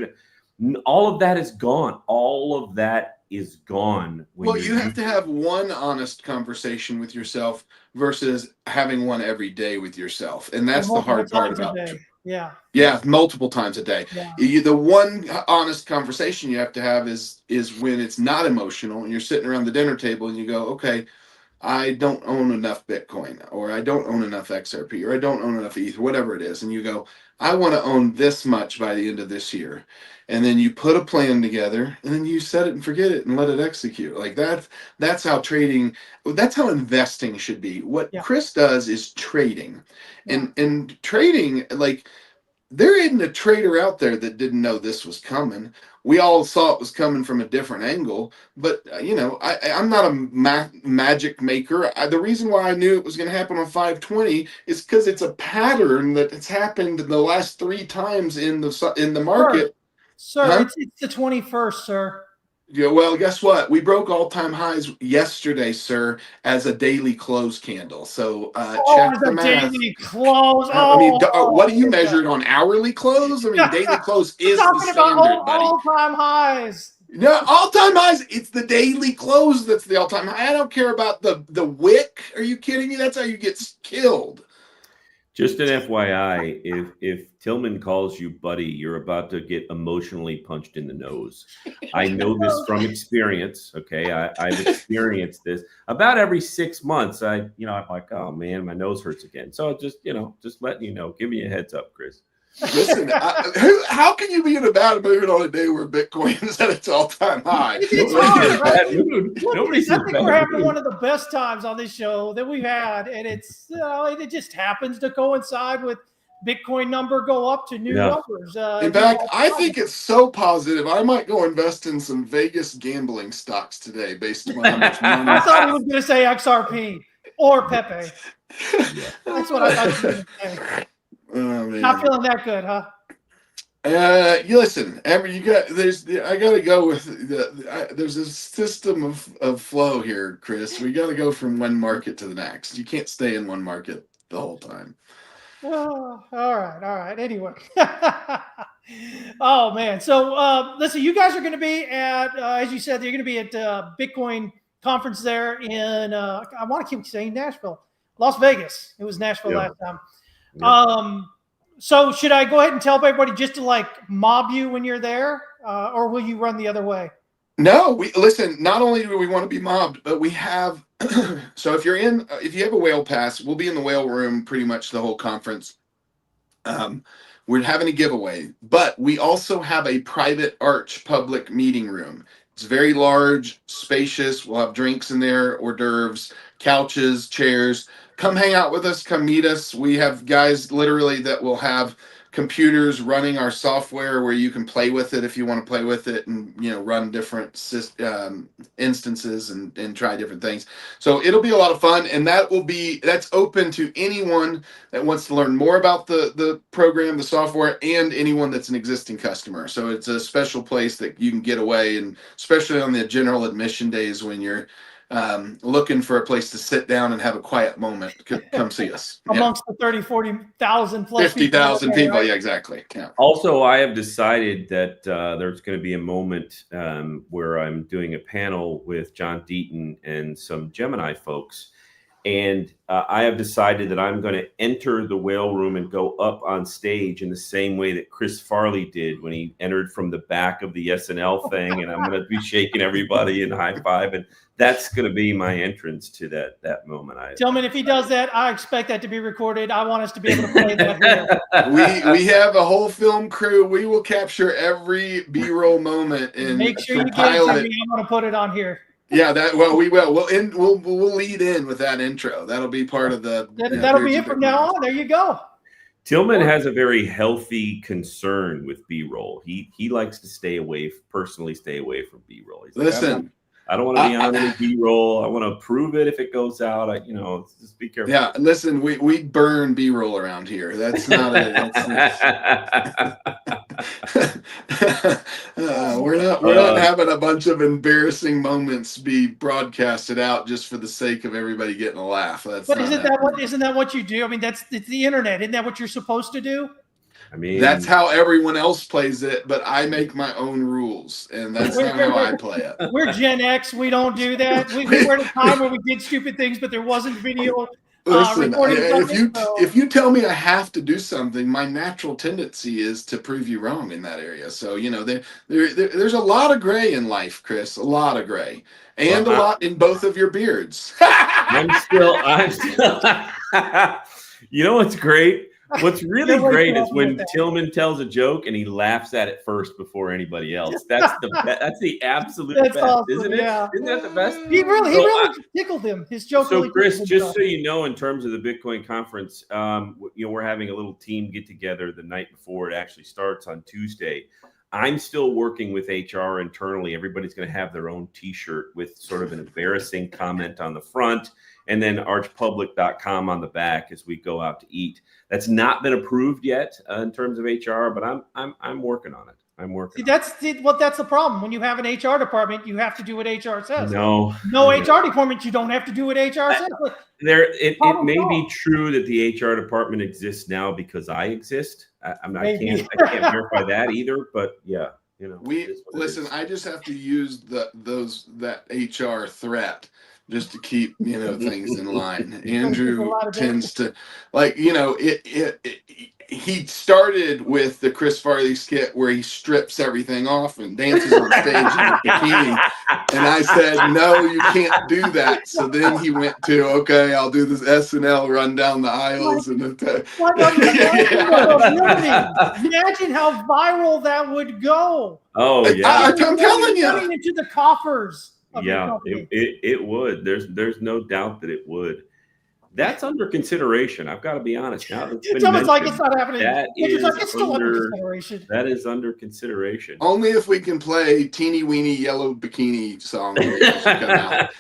All of that is gone. All of that is gone. Well, you have to have one honest conversation with yourself versus having one every day with yourself. And that's the hard part about it. Yeah, multiple times a day. Yeah. The one honest conversation you have to have is when it's not emotional and you're sitting around the dinner table and you go, okay, I don't own enough Bitcoin, or I don't own enough XRP, or I don't own enough ETH, whatever it is. And you go, I want to own this much by the end of this year. And then you put a plan together and then you set it and forget it and let it execute. Like that's how trading, that's how investing should be. What Chris does is trading. And trading, like, there isn't a trader out there that didn't know this was coming. We all saw it was coming from a different angle, but I'm not a magic maker. The reason why I knew it was going to happen on 520 is because it's a pattern that has happened the last 3 times in the market. Sir, it's the 21st, sir. Yeah, well, guess what? We broke all-time highs yesterday, sir, as a daily close candle. So check the math. Daily close. I mean, what do you measure it on? Hourly close? I mean, daily close is the standard, buddy. All-time highs. No, all-time highs. It's the daily close that's the all-time high. I don't care about the wick. Are you kidding me? That's how you get killed. Just an FYI, if Tillman calls you buddy, you're about to get emotionally punched in the nose. I know this from experience. Okay, I've experienced this about every 6 months. I'm like, oh man, my nose hurts again. So just letting you know, give me a heads up, Chris. Listen, how can you be in a bad mood on a day where Bitcoin is at its all-time high? It's Nobody's hard, in a right? bad mood. Look, Nobody's I in a think bad we're having mood. one of the best times on this show that we've had, and it's it just happens to coincide with Bitcoin number go up to new numbers. In fact, I think it's so positive. I might go invest in some Vegas gambling stocks today based on how much money. I thought he was going to say XRP or Pepe. Yeah. That's what I thought you were going to say. Oh, man. Not feeling that good, huh? You listen. I gotta go with there's a system of flow here, Chris. We got to go from one market to the next. You can't stay in one market the whole time. Oh, all right. Anyway, oh man. So listen, you guys are going to be at, as you said, you're going to be at Bitcoin conference there in. I want to keep saying Nashville, Las Vegas. It was Nashville last time. Yeah. So should I go ahead and tell everybody just to like mob you when you're there, or will you run the other way? No, listen. Not only do we want to be mobbed, but we have. So if you have a whale pass, we'll be in the whale room pretty much the whole conference. We're having a giveaway, but we also have a private arch public meeting room. It's very large, spacious. We'll have drinks in there, hors d'oeuvres, couches, chairs. Come hang out with us. Come meet us. We have guys literally that will have computers running our software where you can play with it if you want to play with it and run different instances and try different things. So it'll be a lot of fun, and that's open to anyone that wants to learn more about the program, the software, and anyone that's an existing customer. So it's a special place that you can get away, and especially on the general admission days when you're looking for a place to sit down and have a quiet moment. Come see us. Amongst the 30, 40,000 plus 50,000 people. Right? Yeah, exactly. Yeah. Also, I have decided that there's going to be a moment where I'm doing a panel with John Deaton and some Gemini folks. And I have decided that I'm going to enter the whale room and go up on stage in the same way that Chris Farley did when he entered from the back of the SNL thing. And I'm going to be shaking everybody and high five. And that's going to be my entrance to that moment. Gentlemen, if he does that, I expect that to be recorded. I want us to be able to play that here. We have a whole film crew. We will capture every B-roll moment and make sure you get it to me. I'm going to put it on here. Yeah, we will. We'll lead in with that intro. That'll be part of the. That'll be it from now on. There you go. Tillman has a very healthy concern with B-roll. He likes to personally stay away from B-roll. Listen, I don't want to be on any B-roll. I want to approve it if it goes out. Just be careful. Yeah, listen, we burn B-roll around here. That's not it. We're not having a bunch of embarrassing moments be broadcasted out just for the sake of everybody getting a laugh. Isn't that what you do? I mean, it's the internet. Isn't that what you're supposed to do? I mean, that's how everyone else plays it, but I make my own rules, and that's not how I play it. We're Gen X. We don't do that. We were at a time where we did stupid things, but there wasn't video. Listen, if you tell me I have to do something, my natural tendency is to prove you wrong in that area. So there's a lot of gray in life, Chris. A lot of gray, and a lot in both of your beards. I'm still. You know what's great? What's really great is when Tillman tells a joke and he laughs at it first before anybody else. That's the absolute best, awesome, isn't it? Yeah. Isn't that the best? He really tickled him. His joke. So, really Chris, just so you know, in terms of the Bitcoin conference, we're having a little team get together the night before it actually starts on Tuesday. I'm still working with HR internally. Everybody's going to have their own T-shirt with sort of an embarrassing comment on the front, and then archpublic.com on the back as we go out to eat. That's not been approved yet in terms of HR, but I'm working on it. That's the problem. When you have an HR department, you have to do what HR says. No HR department, you don't have to do what HR says. It may be true that the HR department exists now because I exist. I can't verify that either, but yeah, listen. I just have to use that HR threat just to keep things in line. Andrew tends to he started with the Chris Farley skit where he strips everything off and dances on stage in a bikini. And I said, no, you can't do that. So then he went to, okay, I'll do this SNL run down the aisles. And Imagine how viral that would go. Oh yeah, I'm telling you, running into the coffers of your yeah, company. it would. There's no doubt that it would. That's under consideration. I've got to be honest. Now that it's been like it's not happening. that It's is like it's still under under consideration. that is under consideration. only if we can play Teeny Weeny Yellow Bikini song when it come out.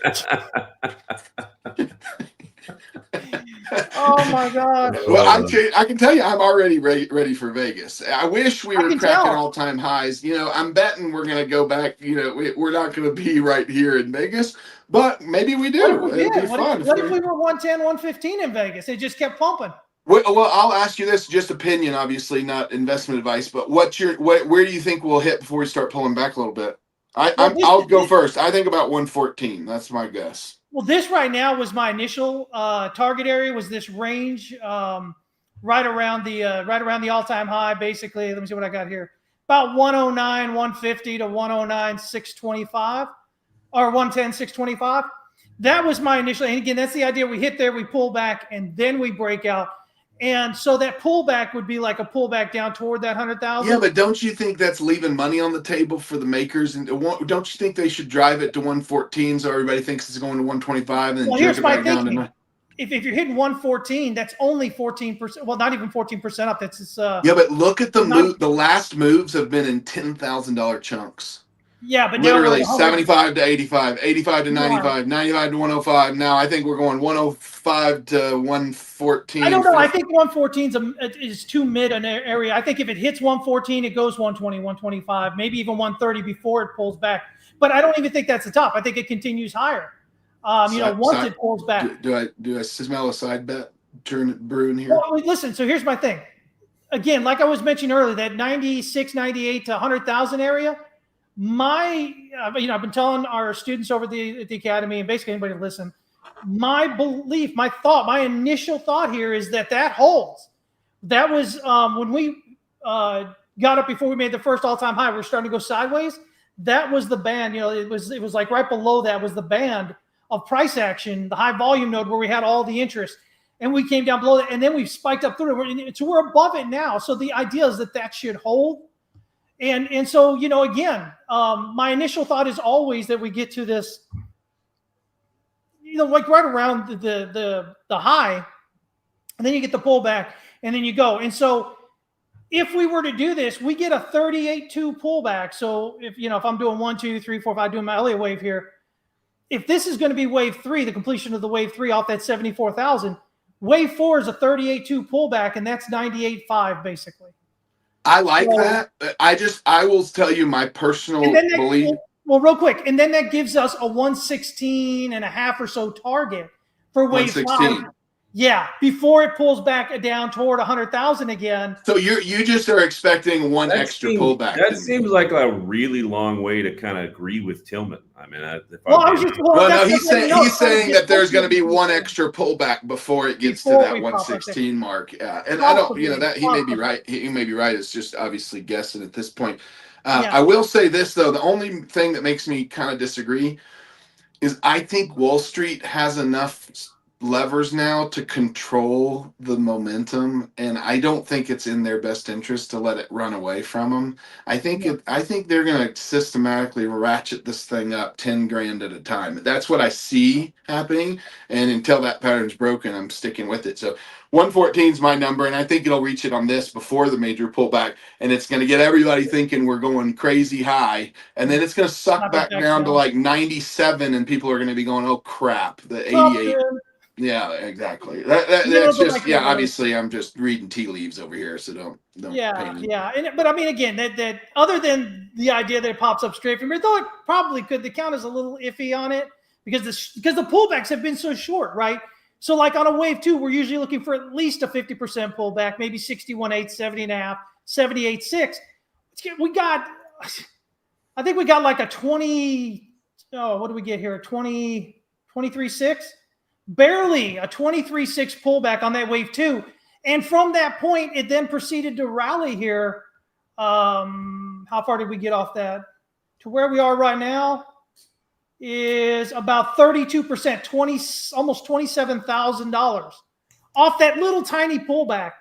Oh my God! Well, I can tell you, I'm already ready for Vegas. I wish we were cracking all-time highs. You know, I'm betting we're going to go back. You know, we're not going to be right here in Vegas, but maybe we do. It'll be fun. What if we were 110, 115 in Vegas? It just kept pumping. Well, I'll ask you this, just opinion, obviously, not investment advice. But where do you think we'll hit before we start pulling back a little bit? I'll go first. I think about 114. That's my guess. Well, this right now was my initial target area. Was this range right around the all-time high? Basically, let me see what I got here. About 109, 150 to 109, 625, or 110, 625. That was my initial. And again, that's the idea. We hit there, we pull back, and then we break out. And so that pullback would be like a pullback down toward that 100,000. Yeah, but don't you think that's leaving money on the table for the makers? And don't you think they should drive it to 114 so everybody thinks it's going to 125 and then jerk it back down to if you're hitting 114, that's only 14%. Well, not even 14% up. That's yeah, but look at the move. The last moves have been in $10,000 chunks. Yeah, but literally 75 to 85, 85 to 95, 95 to 105. Now I think we're going 105 to 114. I don't know. I think 114 is too mid an area. I think if it hits 114, it goes 120, 125, maybe even 130 before it pulls back. But I don't even think that's the top. I think it continues higher. Once it pulls back. Do I smell a side bet brewing here? Well, listen. So here's my thing. Again, like I was mentioning earlier, that 96, 98 to 100,000 area. I've been telling our students over at the academy and basically anybody listen, my belief, my initial thought here is that holds. That was when we got up before we made the first all-time high. We were starting to go sideways. That was the band. It was like right below that was the band of price action, the high volume node where we had all the interest, and we came down below that, and then we spiked up through it. So we're above it now. So the idea is that should hold. And so, again, my initial thought is always that we get to this, like right around the high, and then you get the pullback, and then you go. And so if we were to do this, we get a 38.2 pullback. So if I'm doing 1, 2, 3, 4, 5, doing my Elliott wave here, if this is going to be wave 3, the completion of the wave 3 off that 74,000, wave 4 is a 38.2 pullback, and that's 98.5 basically. I like that. I will tell you my personal belief. Well, real quick. And then that gives us a 116 and a half or so target for wave 5. Yeah. Before it pulls back down toward 100,000 again. So you just are expecting one extra pullback. That seems like a really long way to kind of agree with Tillman. I mean, he's saying that there's going to be one extra pullback before it gets to that 116 mark. Yeah, and I don't, that he may be right. He may be right. It's just obviously guessing at this point. I will say this though: the only thing that makes me kind of disagree is I think Wall Street has enough levers now to control the momentum, and I don't think it's in their best interest to let it run away from them. I think they're going to systematically ratchet this thing up 10 grand at a time. That's what I see happening, and until that pattern's broken, I'm sticking with it. So 114 is my number, and I think it'll reach it on this before the major pullback, and it's going to get everybody thinking we're going crazy high, and then it's going to suck back down to like 97, and people are going to be going, oh crap, the 88. Yeah, exactly. That's just obviously, I'm just reading tea leaves over here, so don't. Yeah. But I mean, again, that other than the idea that it pops up straight from here, though it probably could. The count is a little iffy on it because the pullbacks have been so short, right? So like on a wave 2, we're usually looking for at least a 50% pullback, maybe 61.8, 70.5, 78.6. I think we got like a 20. Oh, what do we get here? 23.6. Barely a 23.6 pullback on that wave 2. And from that point, it then proceeded to rally here. How far did we get off that? To where we are right now is about 32%, almost $27,000 off that little tiny pullback.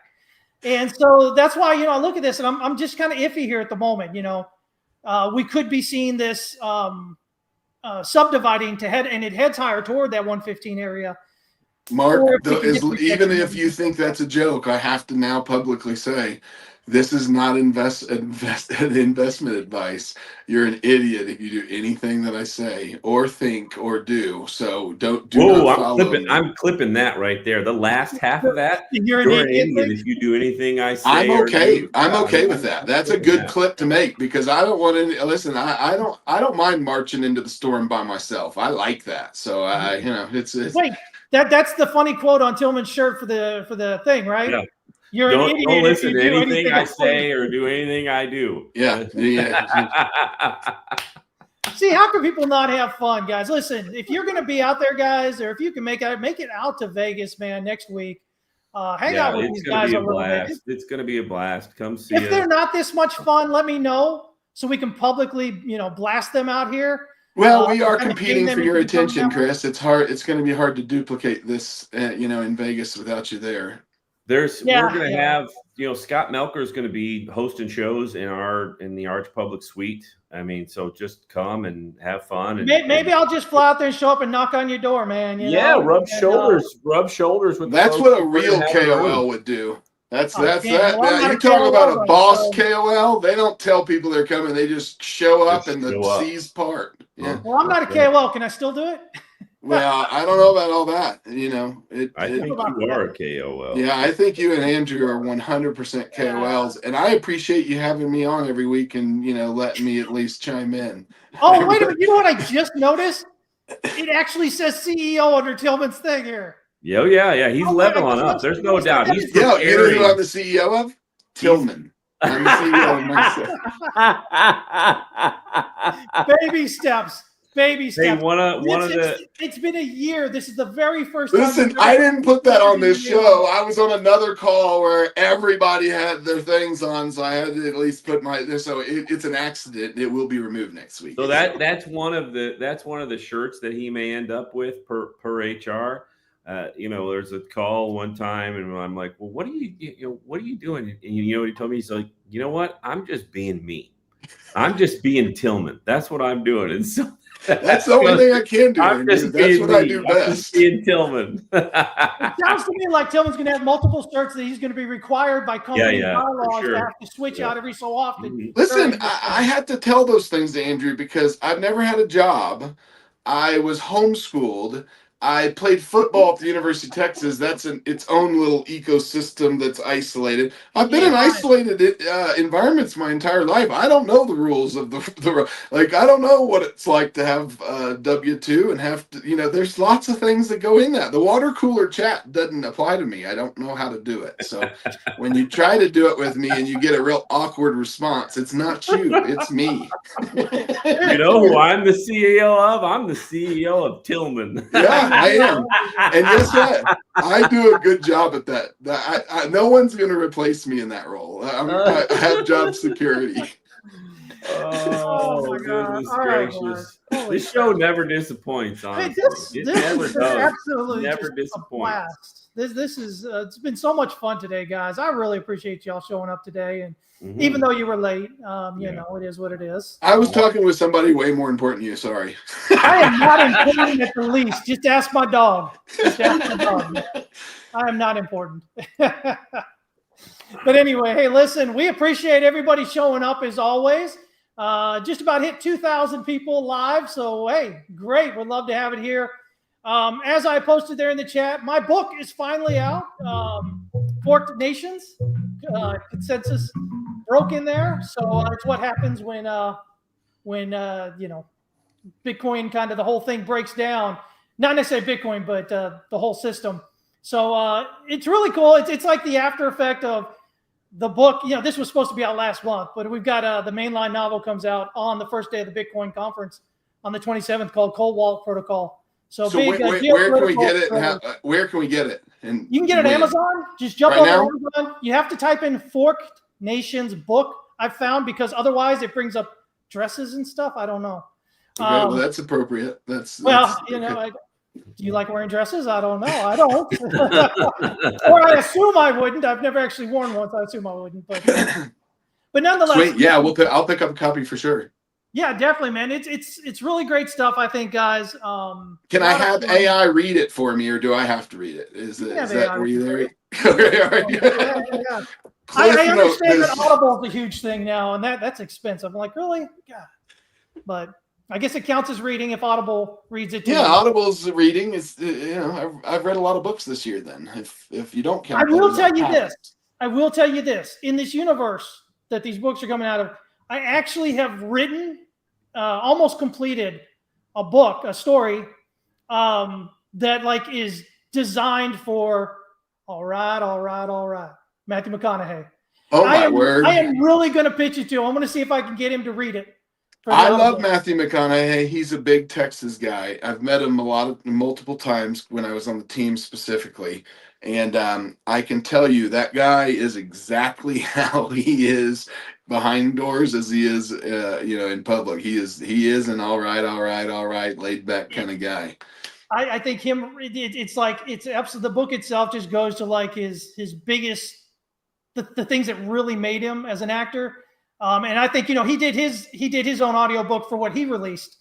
And so that's why, I look at this and I'm just kind of iffy here at the moment. We could be seeing this subdividing to head, and it heads higher toward that 115 area. Mark, even if you think that's a joke, I have to now publicly say, this is not investment advice. You're an idiot if you do anything that I say or think or do. So do not follow me. I'm clipping that right there. The last half of that. You're an idiot if you do anything I say. I'm okay. I'm okay with that. That's a good clip to make because I don't want to listen. I don't mind marching into the storm by myself. I like that. So it's wait. That's the funny quote on Tillman's shirt for the thing, right? Yeah. Don't listen to anything I say or do anything I do. Yeah. See, how can people not have fun, guys? Listen, if you're going to be out there, guys, or if you can make it out to Vegas, man, next week, hang out with these guys over Vegas. It's going to be a blast. Come see us. If they're not this much fun, let me know so we can publicly, blast them out here. Well, we are competing for your attention, Chris. It's hard. It's going to be hard to duplicate this, in Vegas without you there. We're going to have, Scott Melker is going to be hosting shows in the Arch Public Suite. I mean, so just come and have fun. And maybe I'll just fly out there and show up and knock on your door, man. Rub shoulders with. That's what a real KOL would do. That's that. You talk about a boss KOL. They don't tell people they're coming. They just show up and the C's part. Yeah. Well, I'm not a KOL. Can I still do it? Well, I don't know about all that. I think you are a KOL. Yeah, I think you and Andrew are 100% KOLs, and I appreciate you having me on every week and letting me at least chime in. Oh, wait a minute! You know what I just noticed? It actually says CEO under Tillman's thing here. Yeah. He's leveling up. There's no doubt. He's you know who I'm the CEO of? Tillman. I'm the CEO of myself. Baby steps. Hey, it's been a year. This is the very first time. Listen, I didn't put that on this show. I was on another call where everybody had their things on, so I had to at least put so it's an accident. It will be removed next week. So that's one of the shirts that he may end up with per HR. There's a call one time and I'm like, well, what are you doing? And he told me, he's like, you know what? I'm just being me. I'm just being Tillman. That's what I'm doing. And so that's the only thing I can do. That's what I do best. In Tillman. It sounds to me like Tillman's going to have multiple shirts that he's going to be required by company bylaws to have to switch out every so often. Mm-hmm. Listen, I had to tell those things to Andrew because I've never had a job. I was homeschooled. I played football at the University of Texas. That's its own little ecosystem that's isolated. I've been in isolated environments my entire life. I don't know the rules of the I don't know what it's like to have W-2 and have to, there's lots of things that go in that. The water cooler chat doesn't apply to me. I don't know how to do it. So when you try to do it with me and you get a real awkward response, it's not you, it's me. You know who I'm the CEO of? I'm the CEO of Tillman. Yeah. I am, and guess what? I do a good job at that. No one's going to replace me in that role. I have job security. Oh my goodness gracious! This show never disappoints. Honestly, it never does. Absolutely, never disappoints. This is it's been so much fun today, guys. I really appreciate y'all showing up today, and even though you were late, it is what it is. I was talking with somebody way more important than you. Sorry. I am not important at the least. Just ask my dog. I am not important. But anyway, hey, listen, we appreciate everybody showing up as always. Just about hit 2,000 people live. So, hey, great. We'd love to have it here. As I posted there in the chat, my book is finally out. Forked Nations, consensus broke in there. So it's what happens when Bitcoin, kind of the whole thing breaks down. Not necessarily Bitcoin, but the whole system. So it's really cool. It's like the after effect of the book. This was supposed to be out last month, but we've got the mainline novel comes out on the first day of the Bitcoin conference on the 27th called Cold Wallet Protocol. So where can we get it? And where can we get it? And you can get it at Amazon. Just jump right on Amazon. You have to type in Forked Nations book, I've found, because otherwise it brings up dresses and stuff. I don't know. Okay, well, that's appropriate. That's you know, okay. do you like wearing dresses? I don't know. I don't. Or I assume I wouldn't. I've never actually worn one, so I assume I wouldn't. But nonetheless, sweet. Yeah, I'll pick up a copy for sure. Yeah, definitely, man. It's really great stuff, I think, guys. Can I have AI read it for me, or do I have to read it? Is that were you there? Yeah. I understand that Audible is a huge thing now, and that's expensive. I'm like, really? God. But I guess it counts as reading if Audible reads it too. Yeah, Audible's reading. Is I've read a lot of books this year. Then, if you don't count, I will tell you this. In this universe that these books are coming out of, I actually have written, almost completed a story that like is designed for all right, Matthew McConaughey. Oh my word! I am really going to pitch it to him. I'm going to see if I can get him to read it. I love Matthew McConaughey. He's a big Texas guy. I've met him multiple times when I was on the team specifically. And I can tell you that guy is exactly how he is behind doors as he is, in public. He is an all right, laid back kind of guy. I think it's like, it's absolutely, the book itself just goes to like his biggest, the things that really made him as an actor. And I think, he did his own audiobook for what he released.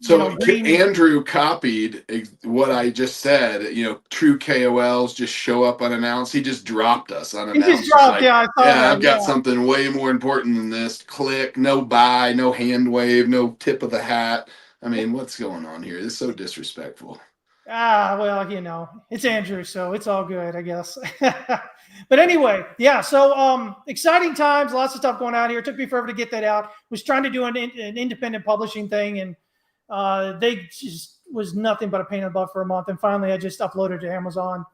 Andrew copied what I just said. True KOLs just show up unannounced. He just dropped us unannounced. He just dropped, I've got something way more important than this. Click, no buy, no hand wave, no tip of the hat. I mean, what's going on here? This is so disrespectful. Well, it's Andrew, so it's all good, I guess. But anyway, yeah, so exciting times, lots of stuff going on here. It took me forever to get that out. Was trying to do an independent publishing thing, and they just was nothing but a pain in the butt for a month. And finally, I just uploaded to Amazon.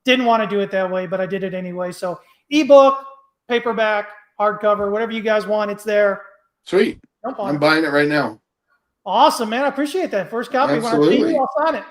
Didn't want to do it that way, but I did it anyway. So ebook, paperback, hardcover, whatever you guys want, it's there. Sweet. I'm buying it right now. Awesome, man. I appreciate that. First copy. Absolutely. When I see you, I'll sign it.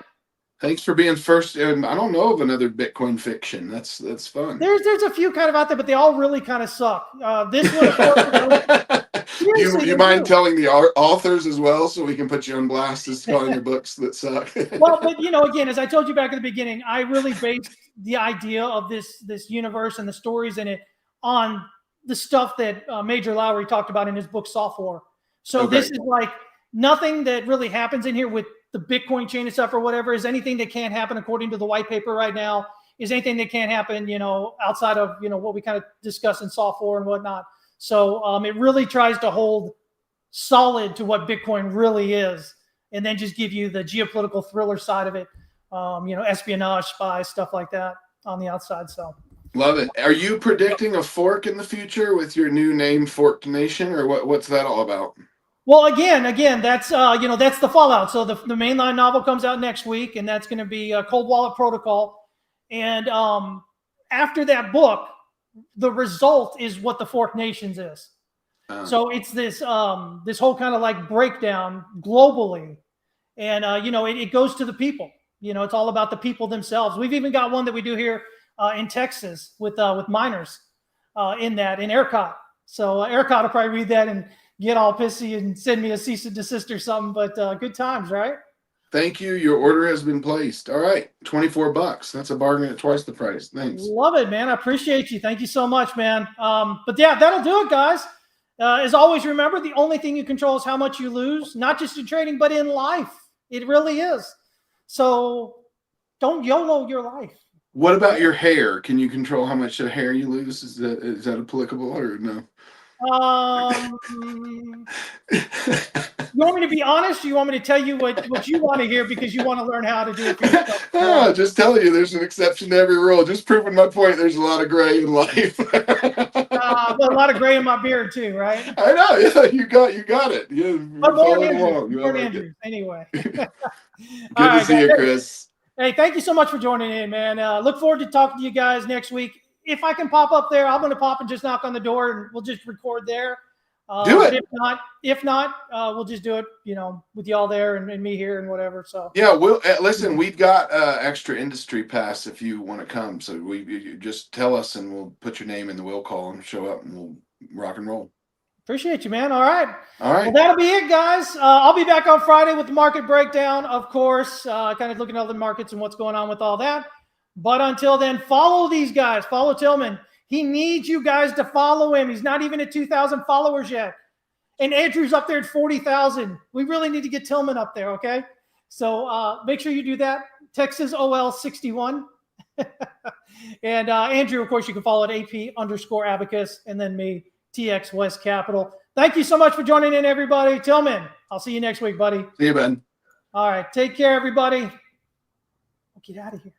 Thanks for being first. I don't know of another Bitcoin fiction. That's fun. There's a few kind of out there, but they all really kind of suck. This one, of course, you mind telling the authors as well, so we can put you on blast as calling your books that suck? Well, but again, as I told you back at the beginning, I really based the idea of this universe and the stories in it on the stuff that Major Lowry talked about in his book Soft War. So This is like nothing that really happens in here with the Bitcoin chain and stuff or whatever is anything that can't happen according to the white paper right now, is anything that can't happen, outside of, what we kind of discuss in Soft War and whatnot. So it really tries to hold solid to what Bitcoin really is, and then just give you the geopolitical thriller side of it, espionage, spies, stuff like that on the outside. So love it. Are you predicting a fork in the future with your new name, Forked Nation, or what's that all about? Well, again, that's that's the fallout. So the mainline novel comes out next week, and that's going to be Cold Wallet Protocol. And after that book, the result is what the Forked Nations is. So it's this whole kind of like breakdown globally, and it goes to the people. It's all about the people themselves. We've even got one that we do here in Texas with miners in ERCOT. So ERCOT will probably read that and get all pissy and send me a cease and desist or something, but good times, right? Thank you. Your order has been placed. All right. $24. That's a bargain at twice the price. Thanks. Love it, man. I appreciate you. Thank you so much, man. But yeah, that'll do it, guys. As always, remember, the only thing you control is how much you lose, not just in trading, but in life. It really is. So don't YOLO your life. What about your hair? Can you control how much hair you lose? Is that applicable or no? You want me to be honest? Or you want me to tell you what you want to hear because you want to learn how to do it for yourself? No, just telling you there's an exception to every rule. Just proving my point. There's a lot of gray in life. A lot of gray in my beard too, right? I know. Yeah, you got it. More Andrews, anyway. Good to see you, Chris. Hey, thank you so much for joining in, man. Look forward to talking to you guys next week. If I can pop up there, I'm going to pop and just knock on the door, and we'll just record there. Do it. If not, we'll just do it, with y'all there and me here and whatever. So yeah, we'll listen. We've got extra industry pass if you want to come. So you just tell us and we'll put your name in the will call and show up and we'll rock and roll. Appreciate you, man. All right. All right. Well, that'll be it, guys. I'll be back on Friday with the market breakdown, of course, kind of looking at other markets and what's going on with all that. But until then, follow these guys. Follow Tillman. He needs you guys to follow him. He's not even at 2,000 followers yet. And Andrew's up there at 40,000. We really need to get Tillman up there, okay? So make sure you do that. TexasOL61. And Andrew, of course, you can follow at AP_abacus, and then me, TXWest Capital. Thank you so much for joining in, everybody. Tillman, I'll see you next week, buddy. See you, Ben. All right. Take care, everybody. We'll get out of here.